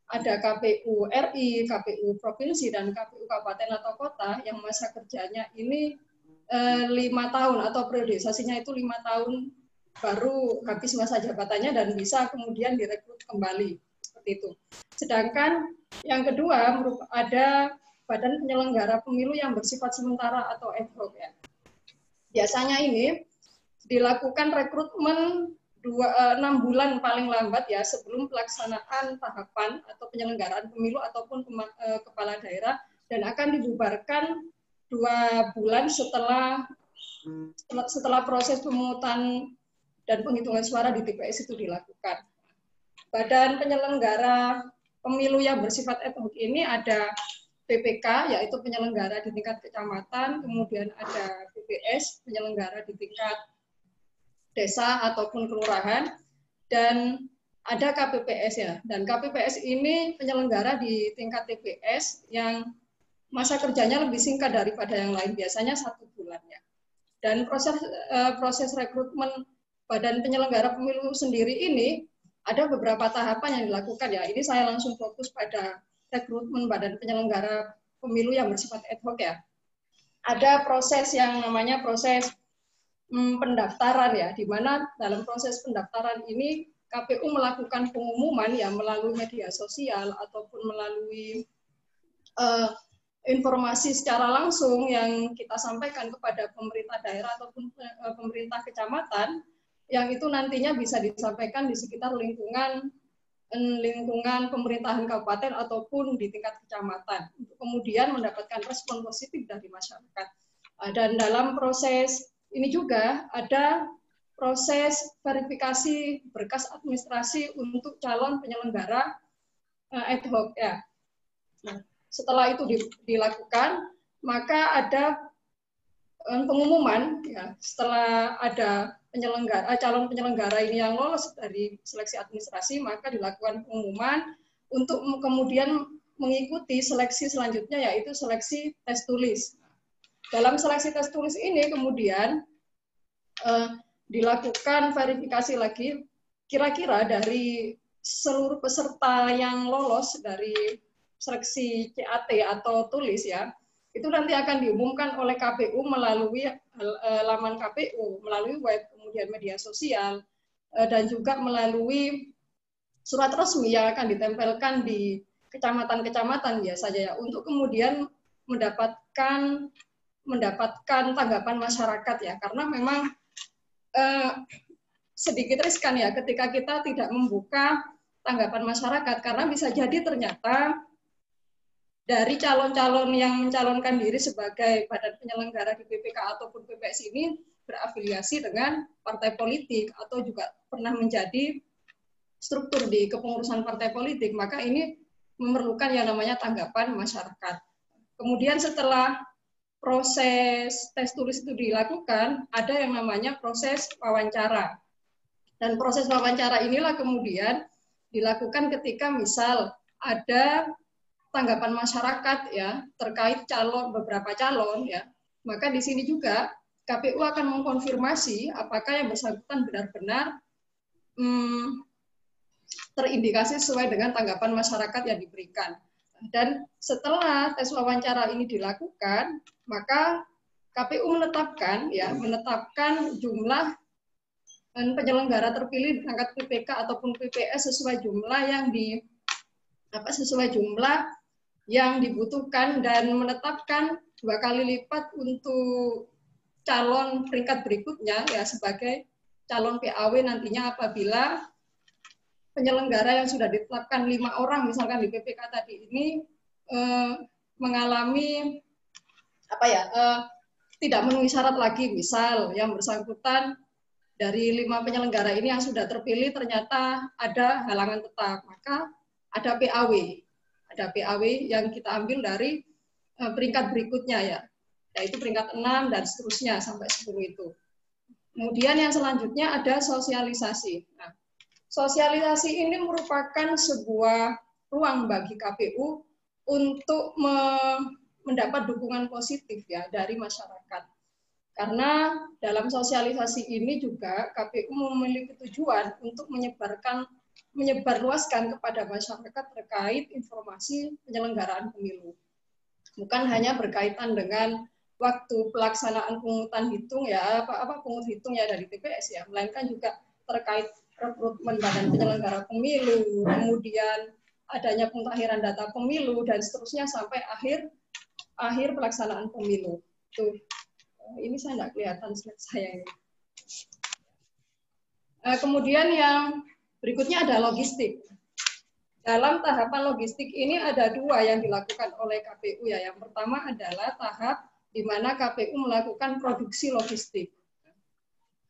B: ada KPU RI, KPU provinsi, dan KPU kabupaten atau kota yang masa kerjanya ini 5 tahun atau periodisasinya itu 5 tahun baru habis masa jabatannya dan bisa kemudian direkrut kembali seperti itu. Sedangkan yang kedua ada badan penyelenggara pemilu yang bersifat sementara atau ad hoc ya. Biasanya ini dilakukan rekrutmen 6 bulan paling lambat ya sebelum pelaksanaan tahapan atau penyelenggaraan pemilu ataupun kepala daerah, dan akan dibubarkan 2 bulan setelah proses pemungutan dan penghitungan suara di TPS itu dilakukan. Badan penyelenggara pemilu yang bersifat ad hoc ini ada PPK, yaitu penyelenggara di tingkat kecamatan, kemudian ada PPS, penyelenggara di tingkat desa ataupun kelurahan, dan ada KPPS ya. Dan KPPS ini penyelenggara di tingkat TPS yang masa kerjanya lebih singkat daripada yang lain, biasanya 1 bulan ya. Dan proses rekrutmen badan penyelenggara pemilu sendiri ini ada beberapa tahapan yang dilakukan ya. Ini saya langsung fokus pada rekrutmen badan penyelenggara pemilu yang bersifat ad hoc ya. Ada proses yang namanya proses pendaftaran ya, di mana dalam proses pendaftaran ini KPU melakukan pengumuman ya melalui media sosial ataupun melalui informasi secara langsung yang kita sampaikan kepada pemerintah daerah ataupun pemerintah kecamatan, yang itu nantinya bisa disampaikan di sekitar lingkungan pemerintahan kabupaten ataupun di tingkat kecamatan, untuk kemudian mendapatkan respon positif dari masyarakat. Dan dalam proses ini juga ada proses verifikasi berkas administrasi untuk calon penyelenggara ad hoc ya. Nah, setelah itu dilakukan, maka ada pengumuman ya, setelah ada calon penyelenggara ini yang lolos dari seleksi administrasi, maka dilakukan pengumuman untuk kemudian mengikuti seleksi selanjutnya, yaitu seleksi tes tulis. Dalam seleksi tes tulis ini kemudian dilakukan verifikasi lagi, kira-kira dari seluruh peserta yang lolos dari seleksi CAT atau tulis ya, itu nanti akan diumumkan oleh KPU melalui laman KPU, melalui web, kemudian media sosial, dan juga melalui surat resmi yang akan ditempelkan di kecamatan-kecamatan biasanya ya, untuk kemudian mendapatkan tanggapan masyarakat ya, karena memang sedikit riskan ya ketika kita tidak membuka tanggapan masyarakat, karena bisa jadi ternyata dari calon-calon yang mencalonkan diri sebagai badan penyelenggara di PPK ataupun PPS ini berafiliasi dengan partai politik atau juga pernah menjadi struktur di kepengurusan partai politik, maka ini memerlukan yang namanya tanggapan masyarakat. Kemudian setelah proses tes tulis itu dilakukan, ada yang namanya proses wawancara. Dan proses wawancara inilah kemudian dilakukan ketika misal ada tanggapan masyarakat ya terkait beberapa calon ya, maka di sini juga KPU akan mengkonfirmasi apakah yang bersangkutan benar-benar terindikasi sesuai dengan tanggapan masyarakat yang diberikan. Dan setelah tes wawancara ini dilakukan, maka KPU menetapkan jumlah penyelenggara terpilih di tingkat PPK ataupun PPS sesuai jumlah yang dibutuhkan, dan menetapkan 2 kali lipat untuk calon peringkat berikutnya ya sebagai calon PAW nantinya apabila penyelenggara yang sudah ditetapkan 5 orang misalkan di PPK tadi ini mengalami tidak memenuhi syarat lagi, misal yang bersangkutan dari 5 penyelenggara ini yang sudah terpilih ternyata ada halangan tetap, maka ada PAW yang kita ambil dari peringkat berikutnya ya, yaitu peringkat 6 dan seterusnya sampai 10 itu. Kemudian yang selanjutnya ada sosialisasi. Nah, sosialisasi ini merupakan sebuah ruang bagi KPU untuk mendapat dukungan positif ya dari masyarakat. Karena dalam sosialisasi ini juga KPU memiliki tujuan untuk menyebarluaskan kepada masyarakat terkait informasi penyelenggaraan pemilu. Bukan hanya berkaitan dengan waktu pelaksanaan pungutan hitung ya, pungut hitung ya dari TPS ya, melainkan juga terkait rekrutmen badan penyelenggara pemilu, kemudian adanya pemutakhiran data pemilu dan seterusnya sampai akhir pelaksanaan pemilu. Tuh, ini saya nggak kelihatan slide saya ini. Kemudian yang berikutnya ada logistik. Dalam tahapan logistik ini ada 2 yang dilakukan oleh KPU ya. Yang pertama adalah tahap di mana KPU melakukan produksi logistik.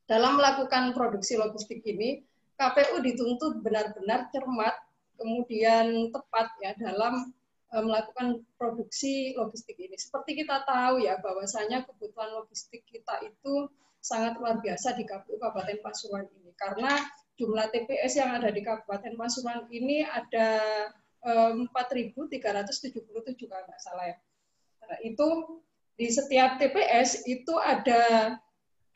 B: Dalam melakukan produksi logistik ini, KPU dituntut benar-benar cermat, kemudian tepat ya dalam melakukan produksi logistik ini. Seperti kita tahu ya, bahwasanya kebutuhan logistik kita itu sangat luar biasa di KPU Kabupaten Pasuruan ini. Karena jumlah TPS yang ada di Kabupaten Pasuruan ini ada 4.377 kalau nggak salah ya. Nah, itu di setiap TPS itu ada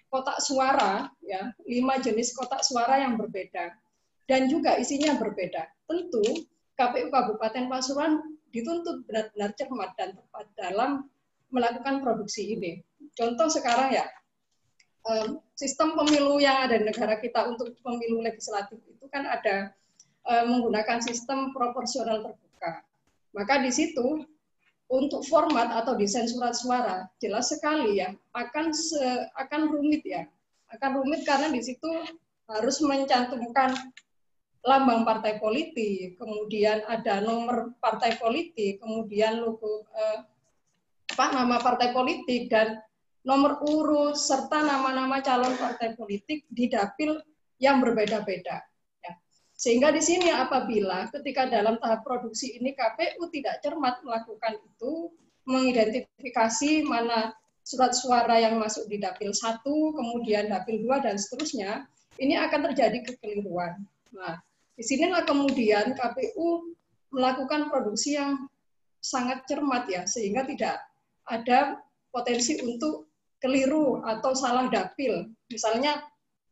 B: kotak suara, ya, 5 jenis kotak suara yang berbeda dan juga isinya berbeda. Tentu KPU Kabupaten Pasuruan dituntut benar-benar cermat dan tepat dalam melakukan produksi ini. Contoh sekarang ya, sistem pemilu yang ada di negara kita untuk pemilu legislatif itu kan ada menggunakan sistem proporsional terbuka. Maka di situ untuk format atau desain surat suara jelas sekali ya akan rumit ya, akan rumit karena di situ harus mencantumkan lambang partai politik, kemudian ada nomor partai politik, kemudian logo nama partai politik dan nomor urut serta nama-nama calon partai politik di dapil yang berbeda-beda. Sehingga di sini apabila ketika dalam tahap produksi ini KPU tidak cermat melakukan itu, mengidentifikasi mana surat suara yang masuk di dapil 1, kemudian dapil 2 dan seterusnya, ini akan terjadi kekeliruan. Nah, di sinilah kemudian KPU melakukan produksi yang sangat cermat ya, sehingga tidak ada potensi untuk keliru atau salah dapil. Misalnya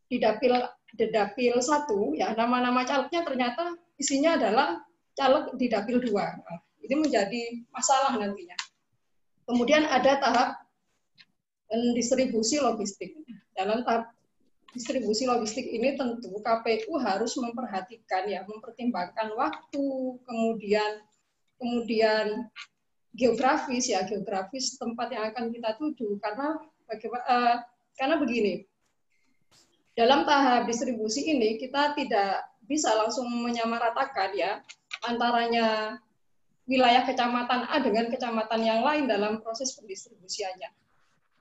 B: di dapil 1 ya nama-nama calegnya ternyata isinya adalah caleg di dapil 2. Nah, ini menjadi masalah nantinya. Kemudian ada tahap distribusi logistik. Dalam tahap distribusi logistik ini tentu KPU harus memperhatikan ya, mempertimbangkan waktu, kemudian geografis ya, geografis tempat yang akan kita tuju karena begini. Dalam tahap distribusi ini kita tidak bisa langsung menyamaratakan ya antaranya wilayah kecamatan A dengan kecamatan yang lain dalam proses pendistribusiannya.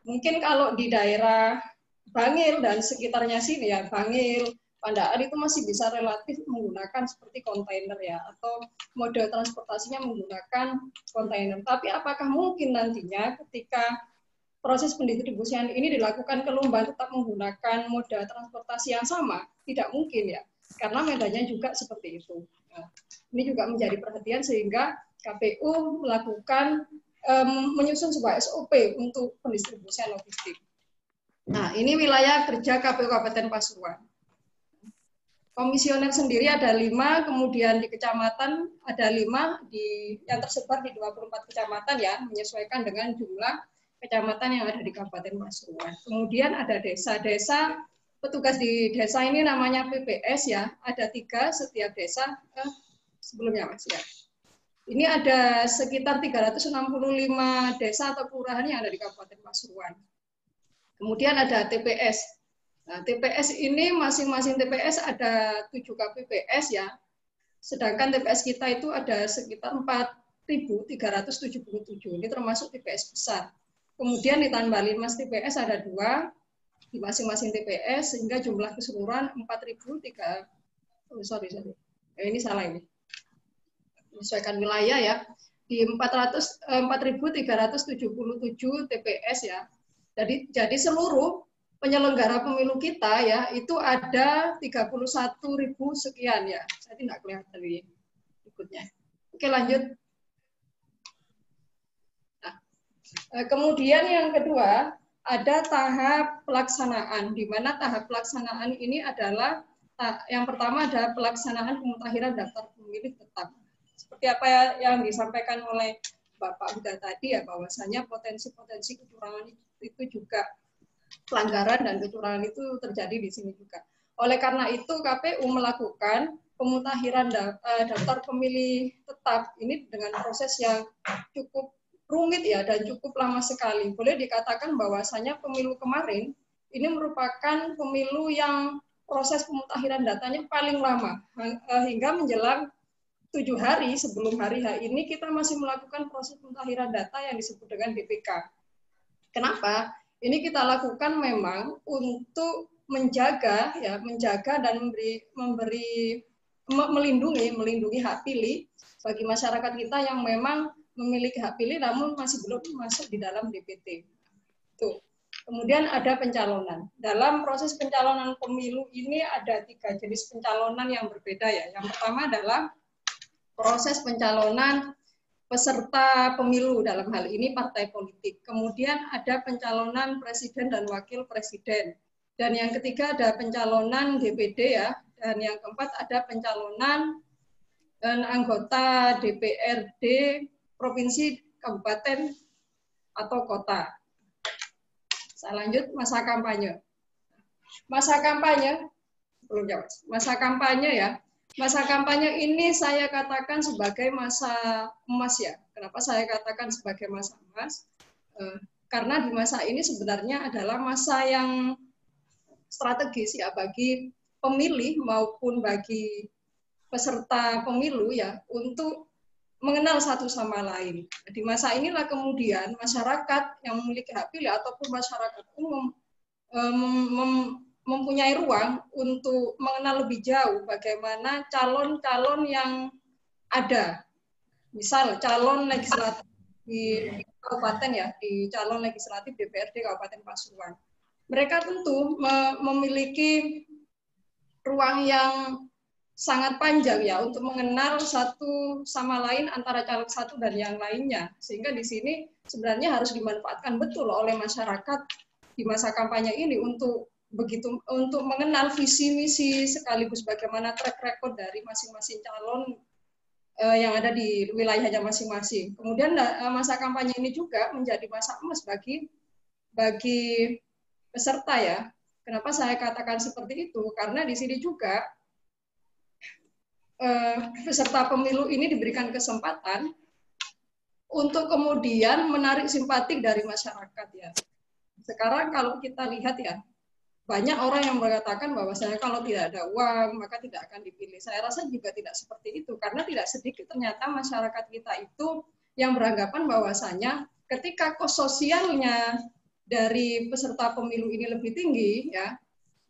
B: Mungkin kalau di daerah Bangil dan sekitarnya sini ya, Bangil, Pandaan itu masih bisa relatif menggunakan seperti kontainer ya, atau mode transportasinya menggunakan kontainer. Tapi apakah mungkin nantinya ketika proses pendistribusian ini dilakukan ke Lumban tetap menggunakan moda transportasi yang sama? Tidak mungkin ya, karena medannya juga seperti itu. Nah, ini juga menjadi perhatian sehingga KPU melakukan menyusun sebuah SOP untuk pendistribusian logistik. Nah, ini wilayah kerja KPU Kabupaten Pasuruan. Komisioner sendiri ada 5, kemudian di kecamatan ada 5 yang tersebar di 24 kecamatan ya, menyesuaikan dengan jumlah kecamatan yang ada di Kabupaten Pasuruan. Kemudian ada desa-desa, petugas di desa ini namanya PPS ya, ada 3 setiap desa, sebelumnya Mas ya. Ini ada sekitar 365 desa atau kelurahan yang ada di Kabupaten Pasuruan. Kemudian ada TPS. Nah, TPS ini masing-masing TPS ada 7 KPPS ya, sedangkan TPS kita itu ada sekitar 4.377, ini termasuk TPS besar. Kemudian ditambah 5 TPS ada 2 di masing-masing TPS sehingga jumlah keseluruhan 4.003. Ini salah ini. menyesuaikan wilayah ya, di 4.377 TPS ya. Jadi seluruh penyelenggara pemilu kita ya itu ada 31.000 sekian ya. Saya tidak kelihatan di berikutnya. Oke, lanjut. Nah, kemudian yang kedua ada tahap pelaksanaan, di mana tahap pelaksanaan ini adalah yang pertama ada pelaksanaan pemutahiran daftar pemilih tetap. Seperti apa yang disampaikan oleh Bapak Huda tadi ya, bahwasanya potensi-potensi kecurangan itu juga pelanggaran dan kecurangan itu terjadi di sini juga. Oleh karena itu KPU melakukan pemutahiran daftar pemilih tetap ini dengan proses yang cukup rumit ya dan cukup lama sekali. Boleh dikatakan bahwasanya pemilu kemarin ini merupakan pemilu yang proses pemutakhiran datanya paling lama hingga menjelang 7 hari sebelum hari H ini kita masih melakukan proses pemutakhiran data yang disebut dengan DPK. Kenapa? Ini kita lakukan memang untuk menjaga dan melindungi hak pilih bagi masyarakat kita yang memang memiliki hak pilih namun masih belum masuk di dalam DPT. Tuh. Kemudian ada pencalonan. Dalam proses pencalonan pemilu ini ada 3 jenis pencalonan yang berbeda ya. Yang pertama adalah proses pencalonan peserta pemilu, dalam hal ini partai politik. Kemudian ada pencalonan presiden dan wakil presiden. Dan yang ketiga ada pencalonan DPD ya. Dan yang keempat ada pencalonan anggota DPRD provinsi, kabupaten, atau kota. Saya lanjut, masa kampanye. Masa kampanye, belum jawab. Masa kampanye ya. Masa kampanye ini saya katakan sebagai masa emas ya. Kenapa saya katakan sebagai masa emas? Karena di masa ini sebenarnya adalah masa yang strategis ya bagi pemilih maupun bagi peserta pemilu ya untuk mengenal satu sama lain. Di masa inilah kemudian masyarakat yang memiliki hak pilih ataupun masyarakat umum mempunyai ruang untuk mengenal lebih jauh bagaimana calon-calon yang ada. Misal calon legislatif di kabupaten ya, di calon legislatif DPRD Kabupaten Pasuruan. Mereka tentu memiliki ruang yang sangat panjang ya untuk mengenal satu sama lain antara caleg satu dan yang lainnya. Sehingga di sini sebenarnya harus dimanfaatkan betul oleh masyarakat di masa kampanye ini untuk mengenal visi misi sekaligus bagaimana track record dari masing-masing calon yang ada di wilayahnya masing-masing. Kemudian masa kampanye ini juga menjadi masa emas bagi peserta ya. Kenapa saya katakan seperti itu? Karena di sini juga peserta pemilu ini diberikan kesempatan untuk kemudian menarik simpatik dari masyarakat ya. Sekarang kalau kita lihat ya, banyak orang yang mengatakan bahwasanya kalau tidak ada uang maka tidak akan dipilih. Saya rasa juga tidak seperti itu karena tidak sedikit ternyata masyarakat kita itu yang beranggapan bahwasanya ketika kos sosialnya dari peserta pemilu ini lebih tinggi ya,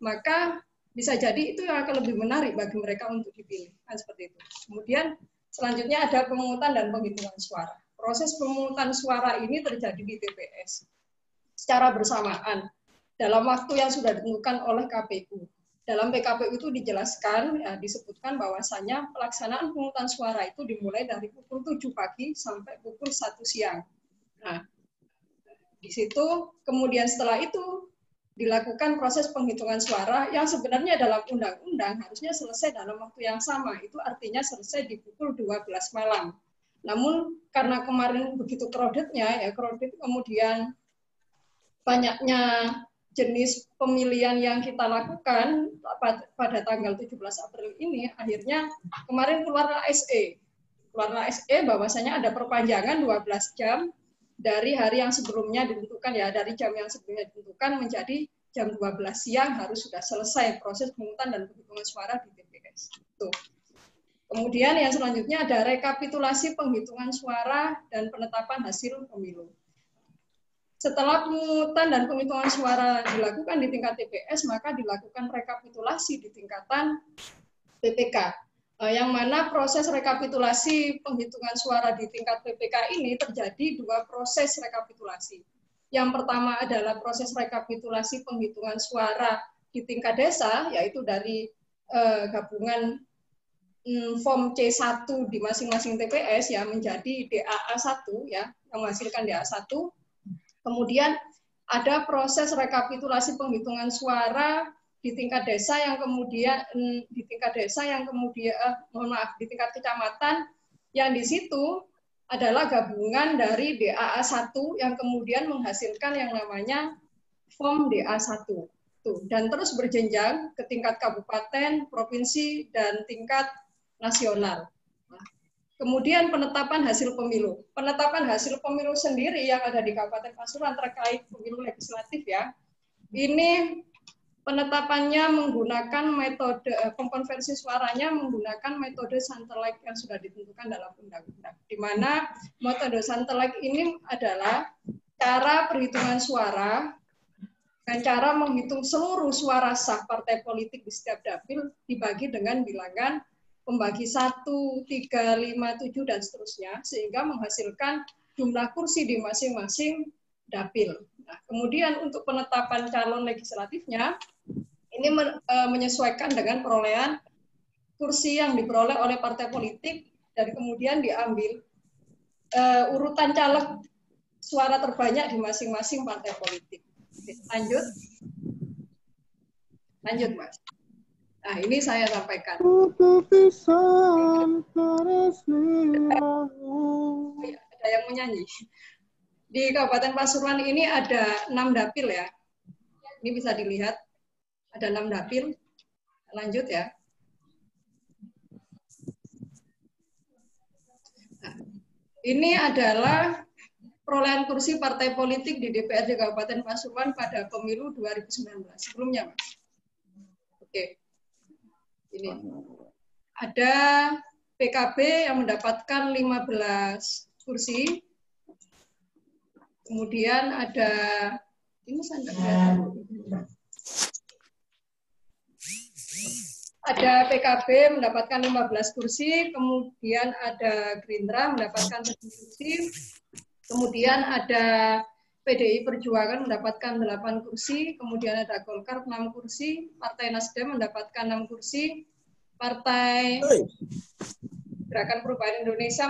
B: maka bisa jadi itu yang akan lebih menarik bagi mereka untuk dipilih. Kan seperti itu. Kemudian selanjutnya ada pemungutan dan penghitungan suara. Proses pemungutan suara ini terjadi di TPS secara bersamaan dalam waktu yang sudah ditentukan oleh KPU. Dalam PKPU itu dijelaskan, ya, disebutkan bahwasanya pelaksanaan pemungutan suara itu dimulai dari pukul 7 pagi sampai pukul 1 siang. Nah, di situ kemudian setelah itu dilakukan proses penghitungan suara yang sebenarnya dalam undang-undang harusnya selesai dalam waktu yang sama. Itu artinya selesai di pukul 12 malam. Namun karena kemarin begitu crowded-nya, ya crowded kemudian banyaknya jenis pemilihan yang kita lakukan pada tanggal 17 April ini, akhirnya kemarin keluarlah SE. Keluarlah SE bahwasanya ada perpanjangan 12 jam dari hari yang sebelumnya ditentukan ya, dari jam yang sebelumnya ditentukan menjadi jam 12 siang harus sudah selesai proses pemungutan dan penghitungan suara di TPS. Tuh. Kemudian yang selanjutnya ada rekapitulasi penghitungan suara dan penetapan hasil pemilu. Setelah pemungutan dan penghitungan suara dilakukan di tingkat TPS, maka dilakukan rekapitulasi di tingkatan PPK. yang mana proses rekapitulasi penghitungan suara di tingkat PPK ini terjadi dua proses rekapitulasi. Yang pertama adalah proses rekapitulasi penghitungan suara di tingkat desa, yaitu dari gabungan form C1 di masing-masing TPS ya menjadi DAA1 ya, yang menghasilkan DAA1. Kemudian ada proses rekapitulasi penghitungan suara di tingkat desa yang kemudian di tingkat kecamatan yang di situ adalah gabungan dari DAA1 yang kemudian menghasilkan yang namanya form DA1. Dan terus berjenjang ke tingkat kabupaten, provinsi, dan tingkat nasional. Kemudian penetapan hasil pemilu. Penetapan hasil pemilu sendiri yang ada di Kabupaten Pasuruan terkait pemilu legislatif ya. Ini penetapannya menggunakan metode pengkonversi suaranya menggunakan metode Santerlake yang sudah ditentukan dalam undang-undang. Di mana metode Santerlake ini adalah cara perhitungan suara dengan cara menghitung seluruh suara sah partai politik di setiap dapil dibagi dengan bilangan pembagi 1, 3, 5, 7, dan seterusnya, sehingga menghasilkan jumlah kursi di masing-masing dapil. Nah, kemudian untuk penetapan calon legislatifnya, ini menyesuaikan dengan perolehan kursi yang diperoleh oleh partai politik, dan kemudian diambil urutan caleg suara terbanyak di masing-masing partai politik. Oke, lanjut. Lanjut, Mas. Nah, ini saya sampaikan. Ada yang menyanyi. Di Kabupaten Pasuruan ini ada 6 dapil ya. Ini bisa dilihat. Ada 6 dapil. Lanjut ya. Nah, ini adalah perolehan kursi partai politik di DPRD Kabupaten Pasuruan pada pemilu 2019. Sebelumnya, Mas. Oke. Ini ada PKB yang mendapatkan 15 kursi, kemudian ada ini ada PKB mendapatkan 15 kursi, kemudian ada Gerindra mendapatkan 7 kursi, kemudian ada PDI Perjuangan mendapatkan 8 kursi, kemudian ada Golkar 6 kursi, Partai Nasdem mendapatkan 6 kursi, Partai Gerakan Perubahan Indonesia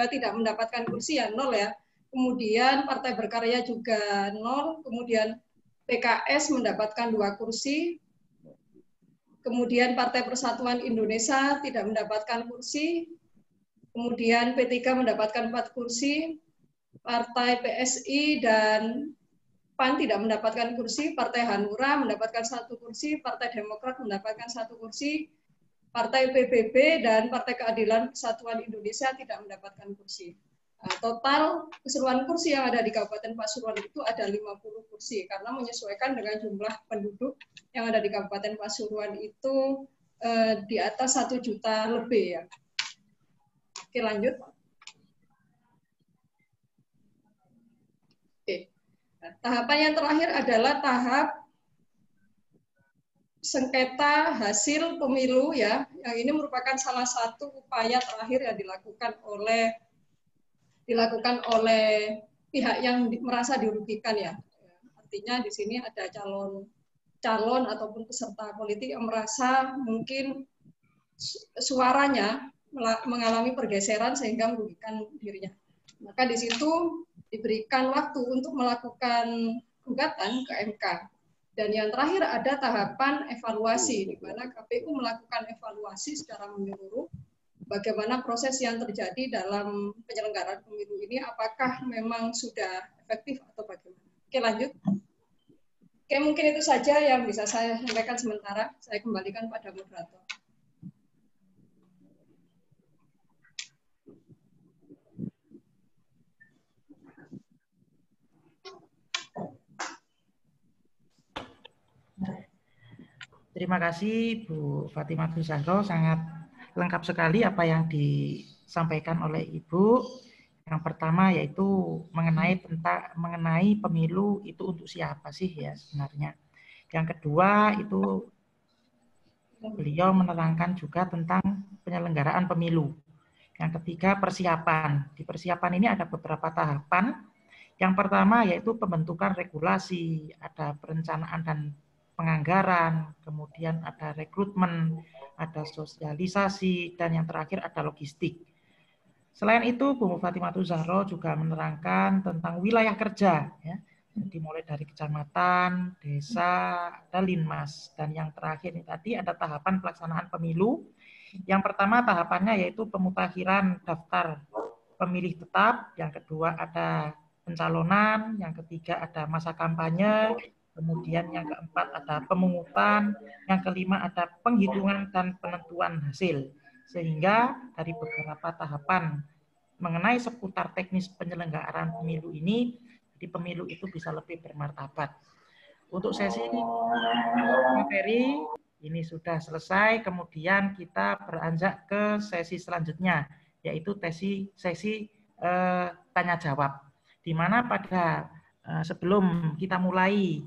B: tidak mendapatkan kursi ya 0 ya. Kemudian Partai Berkarya juga 0, kemudian PKS mendapatkan 2 kursi, kemudian Partai Persatuan Indonesia tidak mendapatkan kursi, kemudian P3 mendapatkan 4 kursi, Partai PSI dan PAN tidak mendapatkan kursi, Partai Hanura mendapatkan 1 kursi, Partai Demokrat mendapatkan 1 kursi, Partai PBB dan Partai Keadilan Persatuan Indonesia tidak mendapatkan kursi. Nah, total keseluruhan kursi yang ada di Kabupaten Pasuruan itu ada 50 kursi, karena menyesuaikan dengan jumlah penduduk yang ada di Kabupaten Pasuruan itu di atas 1 juta lebih ya. Oke, lanjut. Nah, tahapan yang terakhir adalah tahap sengketa hasil pemilu ya, yang ini merupakan salah satu upaya terakhir yang dilakukan oleh pihak yang merasa dirugikan ya. Artinya di sini ada calon ataupun peserta politik yang merasa mungkin suaranya mengalami pergeseran sehingga merugikan dirinya. Maka di situ diberikan waktu untuk melakukan gugatan ke MK. Dan yang terakhir ada tahapan evaluasi, di mana KPU melakukan evaluasi secara menyeluruh bagaimana proses yang terjadi dalam penyelenggaraan pemilu ini, apakah memang sudah efektif atau bagaimana. Oke, lanjut. Oke, mungkin itu saja yang bisa saya sampaikan sementara. Saya kembalikan pada moderator.
C: Terima kasih Bu Fatimah Zahro, sangat lengkap sekali apa yang disampaikan oleh Ibu. Yang pertama yaitu mengenai pemilu itu untuk siapa sih ya sebenarnya. Yang kedua itu Beliau menerangkan juga tentang penyelenggaraan pemilu. Yang ketiga, persiapan. Di persiapan ini ada beberapa tahapan. Yang pertama yaitu pembentukan regulasi, ada perencanaan dan penganggaran, kemudian ada rekrutmen, ada sosialisasi, dan yang terakhir ada logistik. Selain itu, Bu Mufatimatu Zahro juga menerangkan tentang wilayah kerja, ya. Dimulai dari kecamatan, desa, ada linmas, dan yang terakhir ini tadi ada tahapan pelaksanaan pemilu. Yang pertama tahapannya yaitu pemutakhiran daftar pemilih tetap, yang kedua ada pencalonan, yang ketiga ada masa kampanye, kemudian yang keempat ada pemungutan, yang kelima ada penghitungan dan penentuan hasil. Sehingga dari beberapa tahapan mengenai seputar teknis penyelenggaraan pemilu ini, di pemilu itu bisa lebih bermartabat. Untuk sesi materi ini sudah selesai, kemudian kita beranjak ke sesi selanjutnya, yaitu sesi tanya jawab. Di mana pada sebelum kita mulai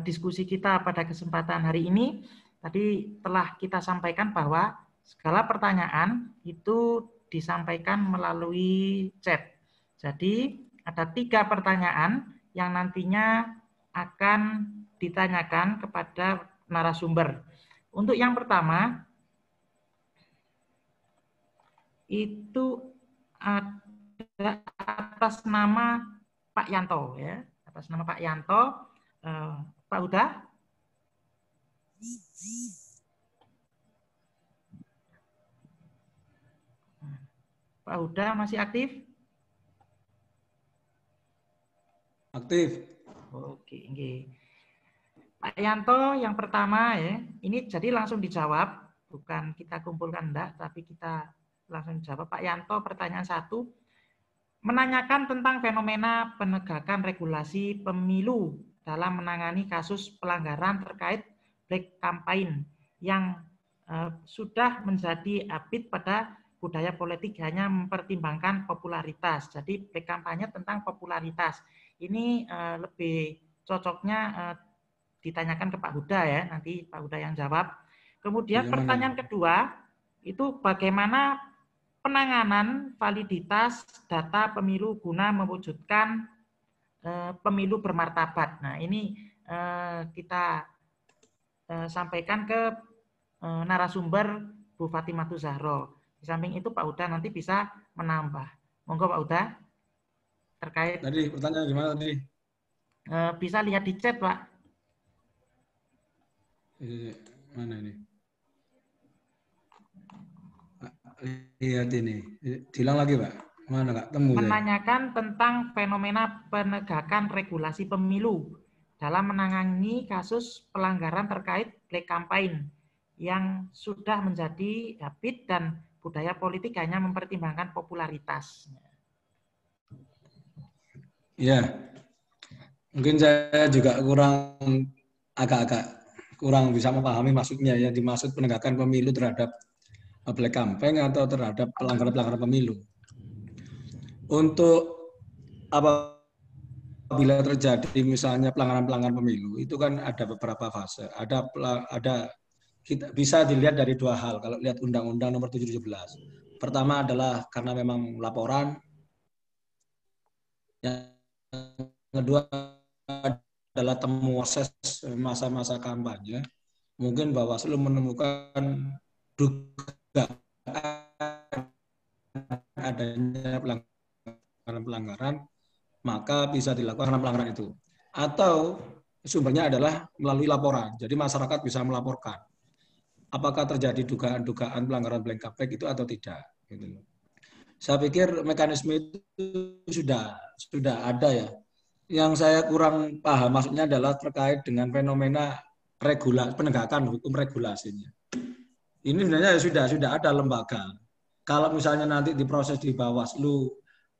C: diskusi kita pada kesempatan hari ini, tadi telah kita sampaikan bahwa segala pertanyaan itu disampaikan melalui chat. Jadi ada 3 pertanyaan yang nantinya akan ditanyakan kepada narasumber. Untuk yang pertama, itu ada atas nama Pak Yanto, ya, atas nama Pak Yanto. Pak Huda? Pak Huda masih aktif?
A: Aktif.
C: Oke, okay. Pak Yanto yang pertama ya, ini jadi langsung dijawab, bukan kita kumpulkan enggak, tapi kita langsung jawab. Pak Yanto pertanyaan 1, menanyakan tentang fenomena penegakan regulasi pemilu dalam menangani kasus pelanggaran terkait black campaign yang sudah menjadi habit pada budaya politik hanya mempertimbangkan popularitas. Jadi black kampanye tentang popularitas. Ini lebih cocoknya ditanyakan ke Pak Huda ya, nanti Pak Huda yang jawab. Kemudian pertanyaan kedua, itu bagaimana penanganan validitas data pemilu guna mewujudkan pemilu bermartabat. Nah ini kita sampaikan ke narasumber Bu Fatimatu Zahro. Di samping itu Pak Huda nanti bisa menambah. Monggo Pak Huda. Terkait
A: tadi pertanyaan gimana tadi?
C: Bisa lihat di chat, Pak.
A: Mana ini? Lihat ini. Dilang lagi, Pak. Mana Kak? Temu
C: menanyakan tentang fenomena penegakan regulasi pemilu dalam menangani kasus pelanggaran terkait black campaign yang sudah menjadi habit dan budaya politik hanya mempertimbangkan popularitas.
A: Ya, mungkin saya juga agak-agak kurang bisa memahami maksudnya ya, dimaksud penegakan pemilu terhadap black campaign atau terhadap pelanggaran-pelanggaran pemilu. Untuk apabila terjadi misalnya pelanggaran-pelanggaran pemilu, itu kan ada beberapa fase. Ada kita bisa dilihat dari 2 hal kalau lihat Undang-Undang Nomor 7/17. Pertama adalah karena memang laporan. Yang kedua adalah temu proses masa-masa kampanye. Mungkin Bawaslu menemukan dugaan adanya pelanggaran, maka bisa dilakukan pelanggaran itu. Atau sumbernya adalah melalui laporan. Jadi masyarakat bisa melaporkan apakah terjadi dugaan-dugaan pelanggaran black campaign itu atau tidak. Gitu. Saya pikir mekanisme itu sudah ada ya. Yang saya kurang paham maksudnya adalah terkait dengan fenomena penegakan hukum regulasinya. Ini sebenarnya sudah ada lembaga. Kalau misalnya nanti diproses di Bawaslu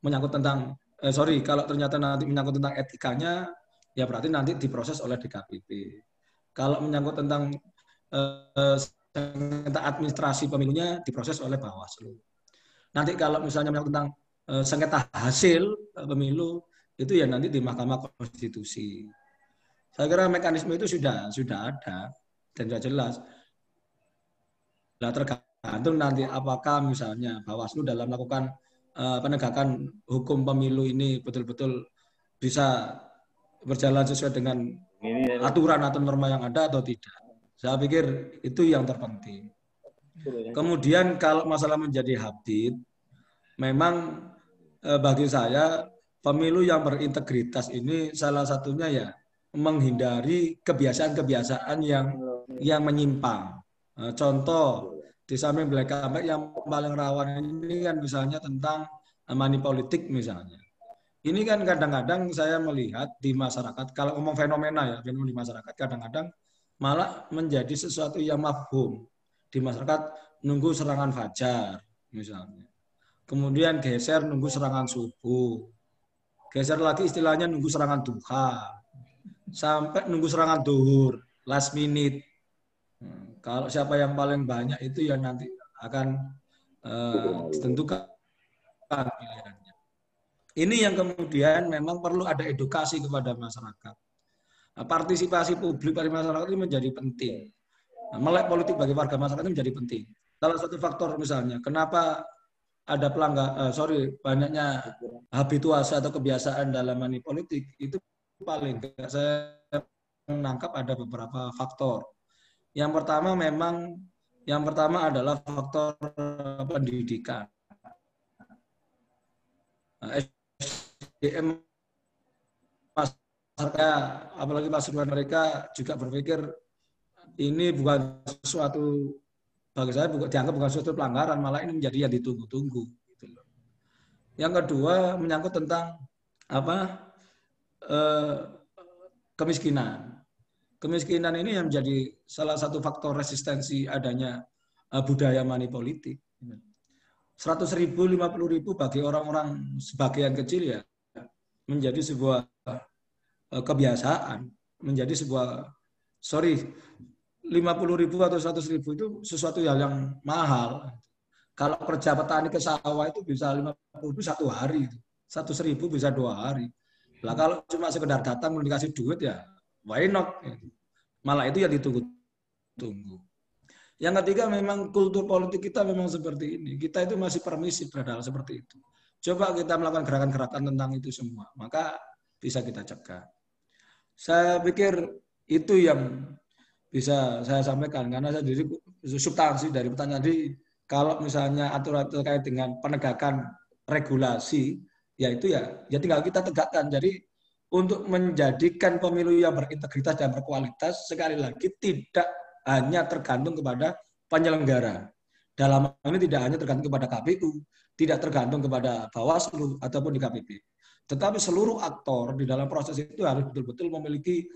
A: menyangkut tentang kalau ternyata nanti menyangkut tentang etikanya, ya berarti nanti diproses oleh DKPP. Kalau menyangkut tentang administrasi pemilunya diproses oleh Bawaslu. Nanti kalau misalnya menyangkut tentang sengketa hasil pemilu itu ya nanti di Mahkamah Konstitusi. Saya kira mekanisme itu sudah ada dan sudah jelas. Nah, tergantung nanti apakah misalnya Bawaslu dalam melakukan penegakan hukum pemilu ini betul-betul bisa berjalan sesuai dengan aturan atau norma yang ada atau tidak. Saya pikir itu yang terpenting. Kemudian kalau masalah menjadi habib, memang bagi saya pemilu yang berintegritas ini salah satunya ya menghindari kebiasaan-kebiasaan yang menyimpang. Contoh di samping black campaign yang paling rawan ini kan misalnya tentang money politik misalnya. Ini kan kadang-kadang saya melihat di masyarakat, kalau ngomong fenomena ya, fenomena di masyarakat kadang-kadang malah menjadi sesuatu yang mafhum. Di masyarakat nunggu serangan fajar misalnya. Kemudian geser nunggu serangan subuh. Geser lagi istilahnya nunggu serangan duha. Sampai nunggu serangan duhur, last minute. Kalau siapa yang paling banyak itu yang nanti akan ditentukan pilihannya. Ini yang kemudian memang perlu ada edukasi kepada masyarakat. Partisipasi publik bagi masyarakat itu menjadi penting. Melek politik bagi warga masyarakat itu menjadi penting. Salah satu faktor misalnya, kenapa ada banyaknya habituasi atau kebiasaan dalam money politik, itu paling tidak saya menangkap ada beberapa faktor. Yang pertama adalah faktor pendidikan. SDM masyarakat, apalagi pasuruan mereka juga berpikir ini bukan sesuatu, bagi saya dianggap bukan suatu pelanggaran, malah ini menjadi yang ditunggu-tunggu. Gitu loh. Yang kedua menyangkut tentang kemiskinan. Kemiskinan ini yang menjadi salah satu faktor resistensi adanya budaya money politik. 100.000, 50.000 bagi orang-orang sebagian kecil ya menjadi sebuah kebiasaan, menjadi sebuah 50.000 atau 100.000 itu sesuatu yang mahal. Kalau kerja petani ke sawah itu bisa 50.000 satu hari, 100.000 bisa 2 hari. Lah kalau cuma sekedar datang dikasih duit ya why not? Malah itu yang ditunggu-tunggu. Yang ketiga memang kultur politik kita memang seperti ini. Kita itu masih permisif terhadap hal seperti itu. Coba kita melakukan gerakan-gerakan tentang itu semua, maka bisa kita cegah. Saya pikir itu yang bisa saya sampaikan, karena saya sendiri substansi dari pertanyaan tadi, kalau misalnya aturan terkait dengan penegakan regulasi, ya itu ya tinggal kita tegakkan. Jadi untuk menjadikan pemilu yang berintegritas dan berkualitas, sekali lagi tidak hanya tergantung kepada penyelenggara. Dalam hal ini tidak hanya tergantung kepada KPU, tidak tergantung kepada Bawaslu ataupun DKPP. Tetapi seluruh aktor di dalam proses itu harus betul-betul memiliki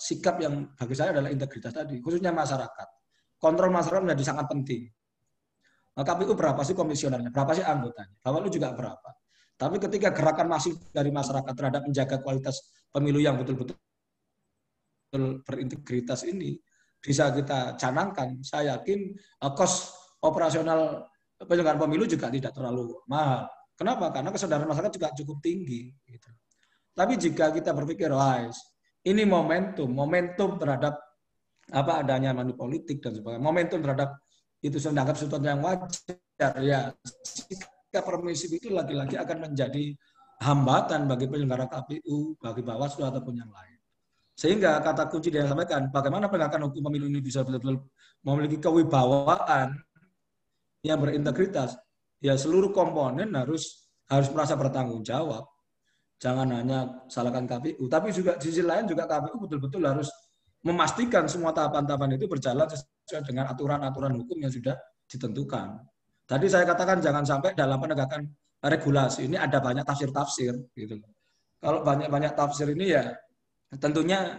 A: sikap yang bagi saya adalah integritas tadi, khususnya masyarakat. Kontrol masyarakat menjadi sangat penting. Nah, KPU berapa sih komisionernya, berapa sih anggotanya, Bawaslu juga berapa. Tapi ketika gerakan masif dari masyarakat terhadap menjaga kualitas pemilu yang betul-betul berintegritas ini bisa kita canangkan, saya yakin kos operasional penyelenggaraan pemilu juga tidak terlalu mahal. Kenapa? Karena kesadaran masyarakat juga cukup tinggi. Gitu. Tapi jika kita berpikir, ini momentum terhadap adanya money politik dan sebagainya, momentum terhadap itu saya anggap sesuatu yang wajar, ya sikap permisif itu lagi-lagi akan menjadi hambatan bagi penyelenggara KPU, bagi Bawaslu ataupun yang lain. Sehingga kata kunci yang disampaikan, bagaimana penegakan hukum pemilu ini bisa betul-betul memiliki kewibawaan yang berintegritas, ya seluruh komponen harus merasa bertanggung jawab. Jangan hanya salahkan KPU, tapi juga di sisi lain juga KPU betul-betul harus memastikan semua tahapan-tahapan itu berjalan sesuai dengan aturan-aturan hukum yang sudah ditentukan. Tadi saya katakan jangan sampai dalam penegakan regulasi ini ada banyak tafsir-tafsir gitu. Kalau banyak tafsir ini ya tentunya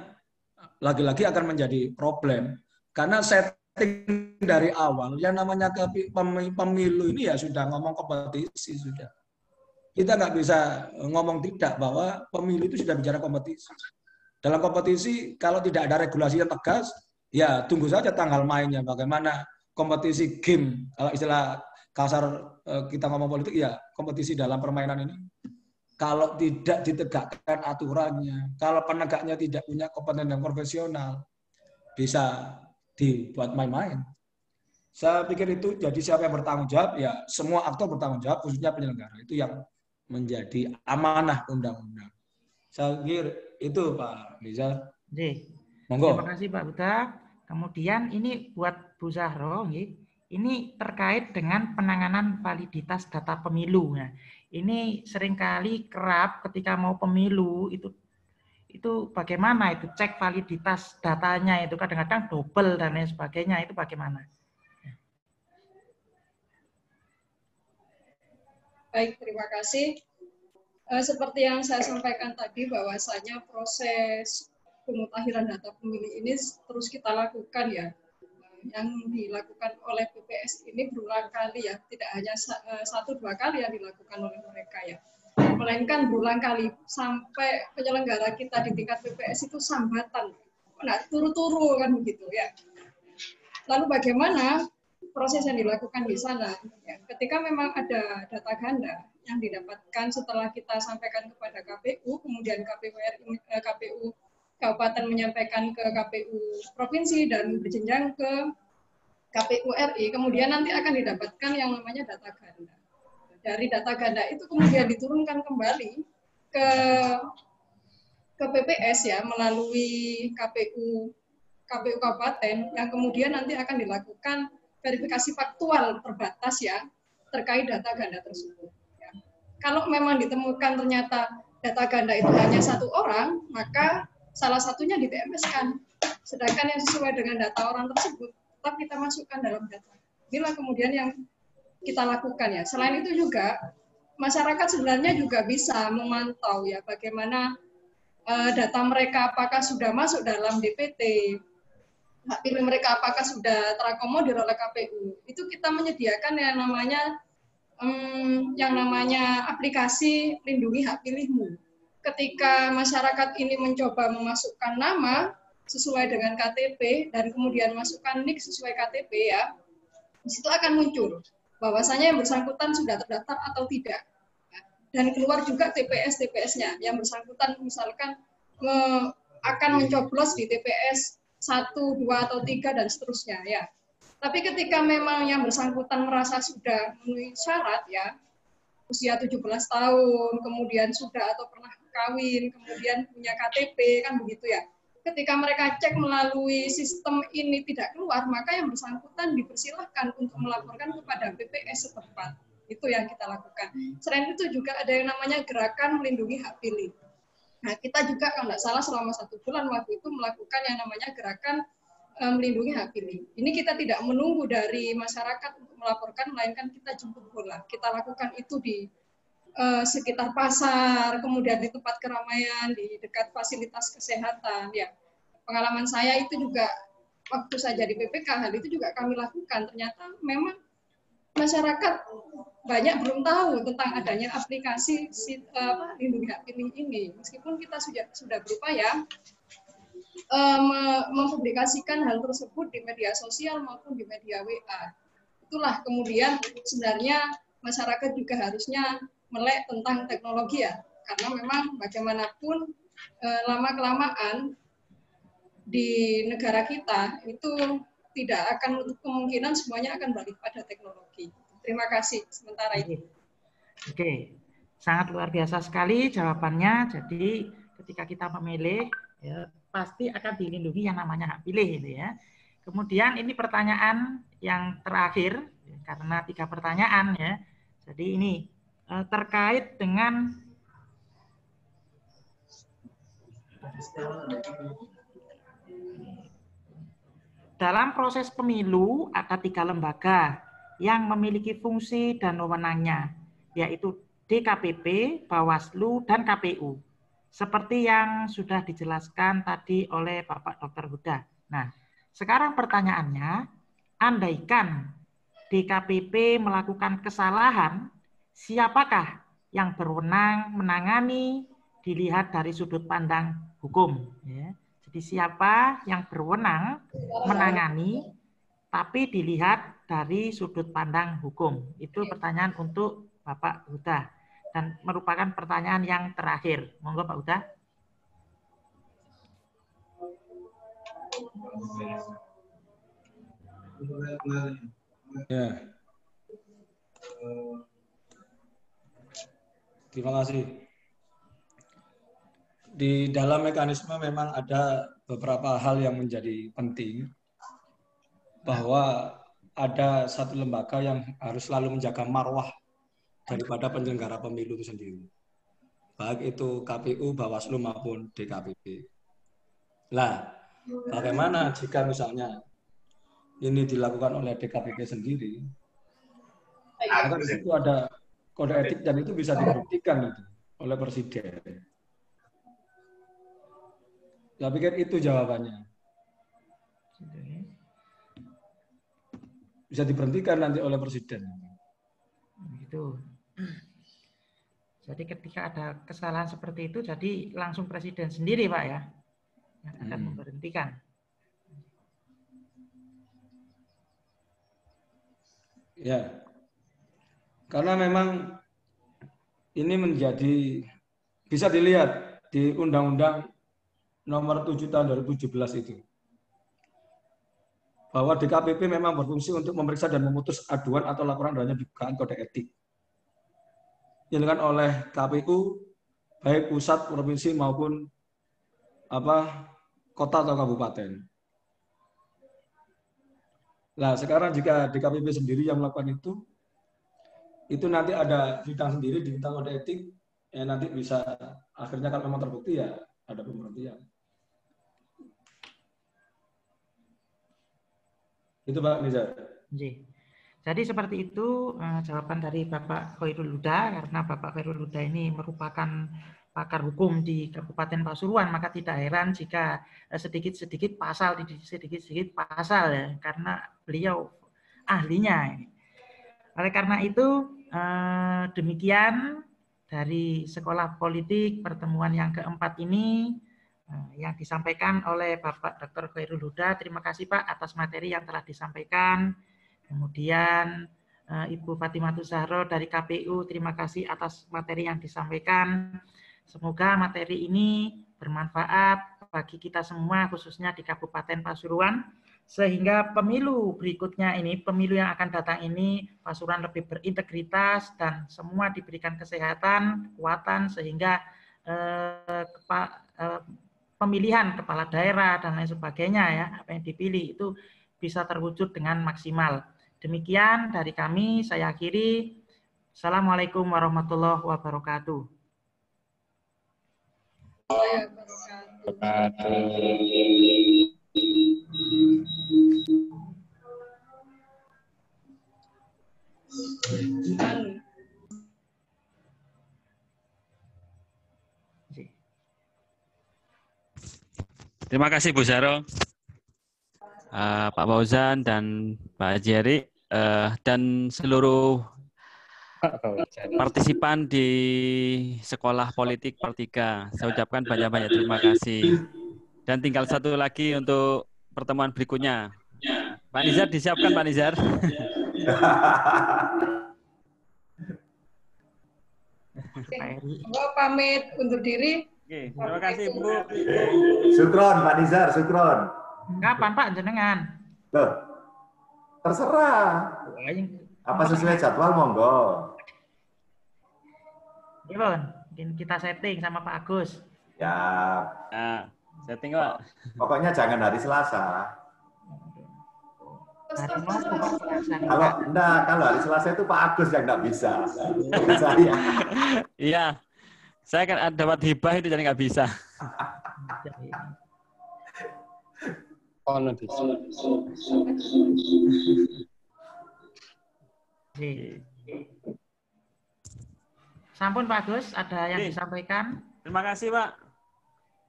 A: lagi-lagi akan menjadi problem, karena setting dari awal yang namanya pemilu ini ya sudah ngomong kompetisi sudah. Kita nggak bisa ngomong tidak bahwa pemilu itu sudah bicara kompetisi. Dalam kompetisi kalau tidak ada regulasi yang tegas, ya tunggu saja tanggal mainnya bagaimana kompetisi game, kalau istilah kasar kita ngomong politik ya kompetisi dalam permainan ini. Kalau tidak ditegakkan aturannya, kalau penegaknya tidak punya kompeten yang profesional, bisa dibuat main-main. Saya pikir itu jadi siapa yang bertanggung jawab, ya semua aktor bertanggung jawab, khususnya penyelenggara. Itu yang menjadi amanah undang-undang. Saya pikir itu Pak Nizar. Monggo.
C: Terima kasih Pak Huda. Kemudian ini buat Bu Zahro, ini terkait dengan penanganan validitas data pemilu. Nah, ini seringkali kerap ketika mau pemilu itu bagaimana itu cek validitas datanya itu kadang-kadang double dan lain sebagainya, itu bagaimana?
B: Baik, terima kasih. Seperti yang saya sampaikan tadi, bahwasanya proses pemutahiran data pemilih ini terus kita lakukan ya. Yang dilakukan oleh BPS ini berulang kali ya, tidak hanya 1-2 kali yang dilakukan oleh mereka ya. Melainkan berulang kali, sampai penyelenggara kita di tingkat BPS itu sambatan. Nah, turu-turu kan begitu ya. Lalu bagaimana proses yang dilakukan di sana? Ya, ketika memang ada data ganda yang didapatkan setelah kita sampaikan kepada KPU, kemudian KPU Kabupaten menyampaikan ke KPU Provinsi dan berjenjang ke KPU RI, kemudian nanti akan didapatkan yang namanya data ganda. Dari data ganda itu kemudian diturunkan kembali ke BPS ya, melalui KPU Kabupaten, yang kemudian nanti akan dilakukan verifikasi faktual terbatas ya terkait data ganda tersebut. Ya. Kalau memang ditemukan ternyata data ganda itu hanya 1 orang, maka salah satunya di TMS-kan. Sedangkan yang sesuai dengan data orang tersebut tetap kita masukkan dalam data. Inilah kemudian yang kita lakukan ya. Selain itu juga masyarakat sebenarnya juga bisa memantau ya bagaimana data mereka apakah sudah masuk dalam DPT. Hak pilih mereka apakah sudah terakomodir oleh KPU. Itu kita menyediakan yang namanya aplikasi Lindungi Hak Pilihmu. Ketika masyarakat ini mencoba memasukkan nama sesuai dengan KTP dan kemudian masukkan NIK sesuai KTP ya, di situ akan muncul bahwasanya yang bersangkutan sudah terdaftar atau tidak. Dan keluar juga TPS-TPS-nya yang bersangkutan misalkan akan mencoblos di TPS 1, 2, atau 3, dan seterusnya ya. Tapi ketika memang yang bersangkutan merasa sudah memenuhi syarat ya, usia 17 tahun, kemudian sudah atau pernah kawin, kemudian punya KTP, kan begitu ya. Ketika mereka cek melalui sistem ini tidak keluar, maka yang bersangkutan dipersilahkan untuk melaporkan kepada BPS setempat. Itu yang kita lakukan. Selain itu juga ada yang namanya gerakan melindungi hak pilih. Nah, kita juga kalau nggak salah selama 1 bulan waktu itu melakukan yang namanya gerakan melindungi hak pilih. Ini kita tidak menunggu dari masyarakat untuk melaporkan, melainkan kita jemput bola. Kita lakukan itu di sekitar pasar, kemudian di tempat keramaian, di dekat fasilitas kesehatan. Ya, pengalaman saya itu juga waktu saya jadi PPK, hal itu juga kami lakukan. Ternyata memang masyarakat banyak belum tahu tentang adanya aplikasi Lindungi Hak Pilih ini. Meskipun kita sudah berupaya mempublikasikan hal tersebut di media sosial maupun di media WA. Itulah kemudian sebenarnya masyarakat juga harusnya melek tentang teknologi ya, karena memang bagaimanapun lama-kelamaan di negara kita itu tidak akan menutup kemungkinan semuanya akan balik pada teknologi. Terima kasih sementara ini.
C: Oke, sangat luar biasa sekali jawabannya. Jadi ketika kita memilih, ya, pasti akan dilindungi yang namanya hak pilih, gitu ya. Kemudian ini pertanyaan yang terakhir, karena 3 pertanyaan ya. Jadi ini terkait dengan dalam proses pemilu ada 3 lembaga yang memiliki fungsi dan wewenangnya, yaitu DKPP, Bawaslu, dan KPU. Seperti yang sudah dijelaskan tadi oleh Bapak Dr. Huda. Nah, sekarang pertanyaannya, andaikan DKPP melakukan kesalahan, siapakah yang berwenang menangani dilihat dari sudut pandang hukum? Ya. Jadi siapa yang berwenang menangani tapi dilihat dari sudut pandang hukum? Itu pertanyaan untuk Bapak Huda dan merupakan pertanyaan yang terakhir. Monggo Pak Huda.
A: Ya. Terima kasih. Di dalam mekanisme memang ada beberapa hal yang menjadi penting, bahwa ada satu lembaga yang harus selalu menjaga marwah daripada penyelenggara pemilu itu sendiri. Baik itu KPU, Bawaslu maupun DKPP. Nah, bagaimana jika misalnya ini dilakukan oleh DKPP sendiri, maka di situ ada kode etik dan itu bisa dibuktikan itu oleh presiden. Saya pikir itu jawabannya. Bisa diberhentikan nanti oleh presiden.
C: Gitu. Jadi ketika ada kesalahan seperti itu, jadi langsung presiden sendiri, Pak, ya, yang akan memberhentikan.
A: Ya, karena memang ini menjadi, bisa dilihat di Undang-Undang Nomor 7 Tahun 2017 itu, bahwa DKPP memang berfungsi untuk memeriksa dan memutus aduan atau laporan adanya dugaan kode etik yang dilakukan oleh KPU, baik pusat, provinsi maupun kota atau kabupaten. Nah, sekarang jika DKPP sendiri yang melakukan itu nanti ada sidang sendiri di bidang kode etik, nanti bisa akhirnya kalau memang terbukti ya ada pemberhentian. Itu Pak Nizar.
C: Jadi seperti itu jawaban dari Bapak Khairul Huda, karena Bapak Khairul Huda ini merupakan pakar hukum di Kabupaten Pasuruan, maka tidak heran jika sedikit-sedikit pasal, sedikit-sedikit pasal ya, karena beliau ahlinya. Oleh karena itu demikian dari Sekolah Politik pertemuan yang keempat ini yang disampaikan oleh Bapak Dr. Khairul Huda. Terima kasih Pak atas materi yang telah disampaikan. Kemudian Ibu Fatimah Zahro dari KPU, terima kasih atas materi yang disampaikan. Semoga materi ini bermanfaat bagi kita semua, khususnya di Kabupaten Pasuruan, sehingga pemilu berikutnya ini, pemilu yang akan datang ini, Pasuruan lebih berintegritas dan semua diberikan kesehatan, kekuatan, sehingga pemilihan kepala daerah dan lain sebagainya ya, apa yang dipilih itu bisa terwujud dengan maksimal. Demikian dari kami, saya akhiri. Assalamualaikum warahmatullahi wabarakatuh.
D: Terima kasih Bu Zahro, Pak Fauzan dan Pak Jerry, dan seluruh partisipan di Sekolah Politik Per 3. Saya ucapkan banyak-banyak terima kasih. Dan tinggal satu lagi untuk pertemuan berikutnya. Pak Nizar disiapkan Pak Nizar.
B: Gua pamit undur diri.
D: Oke, terima kasih Bu.
G: Sukron Pak Nizar, sukron.
C: Kapan Pak jenengan?
G: Loh, terserah. Apa sesuai jadwal monggo.
C: Gimana? Mungkin kita setting sama Pak Agus.
G: Ya.
D: Nah, setting Pak.
G: Pokoknya jangan hari Selasa. Kalau hari Selasa itu Pak Agus yang nggak bisa. Saya.
D: Iya, saya kan dapat hibah itu jadi nggak bisa.
C: Sampun Pak Agus, ada yang disampaikan?
D: Terima kasih Pak.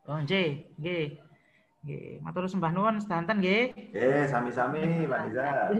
C: Oh, nggih. Nggih, matur sembah nuwun sedanten nggih.
G: Sami-sami Pak Nizar.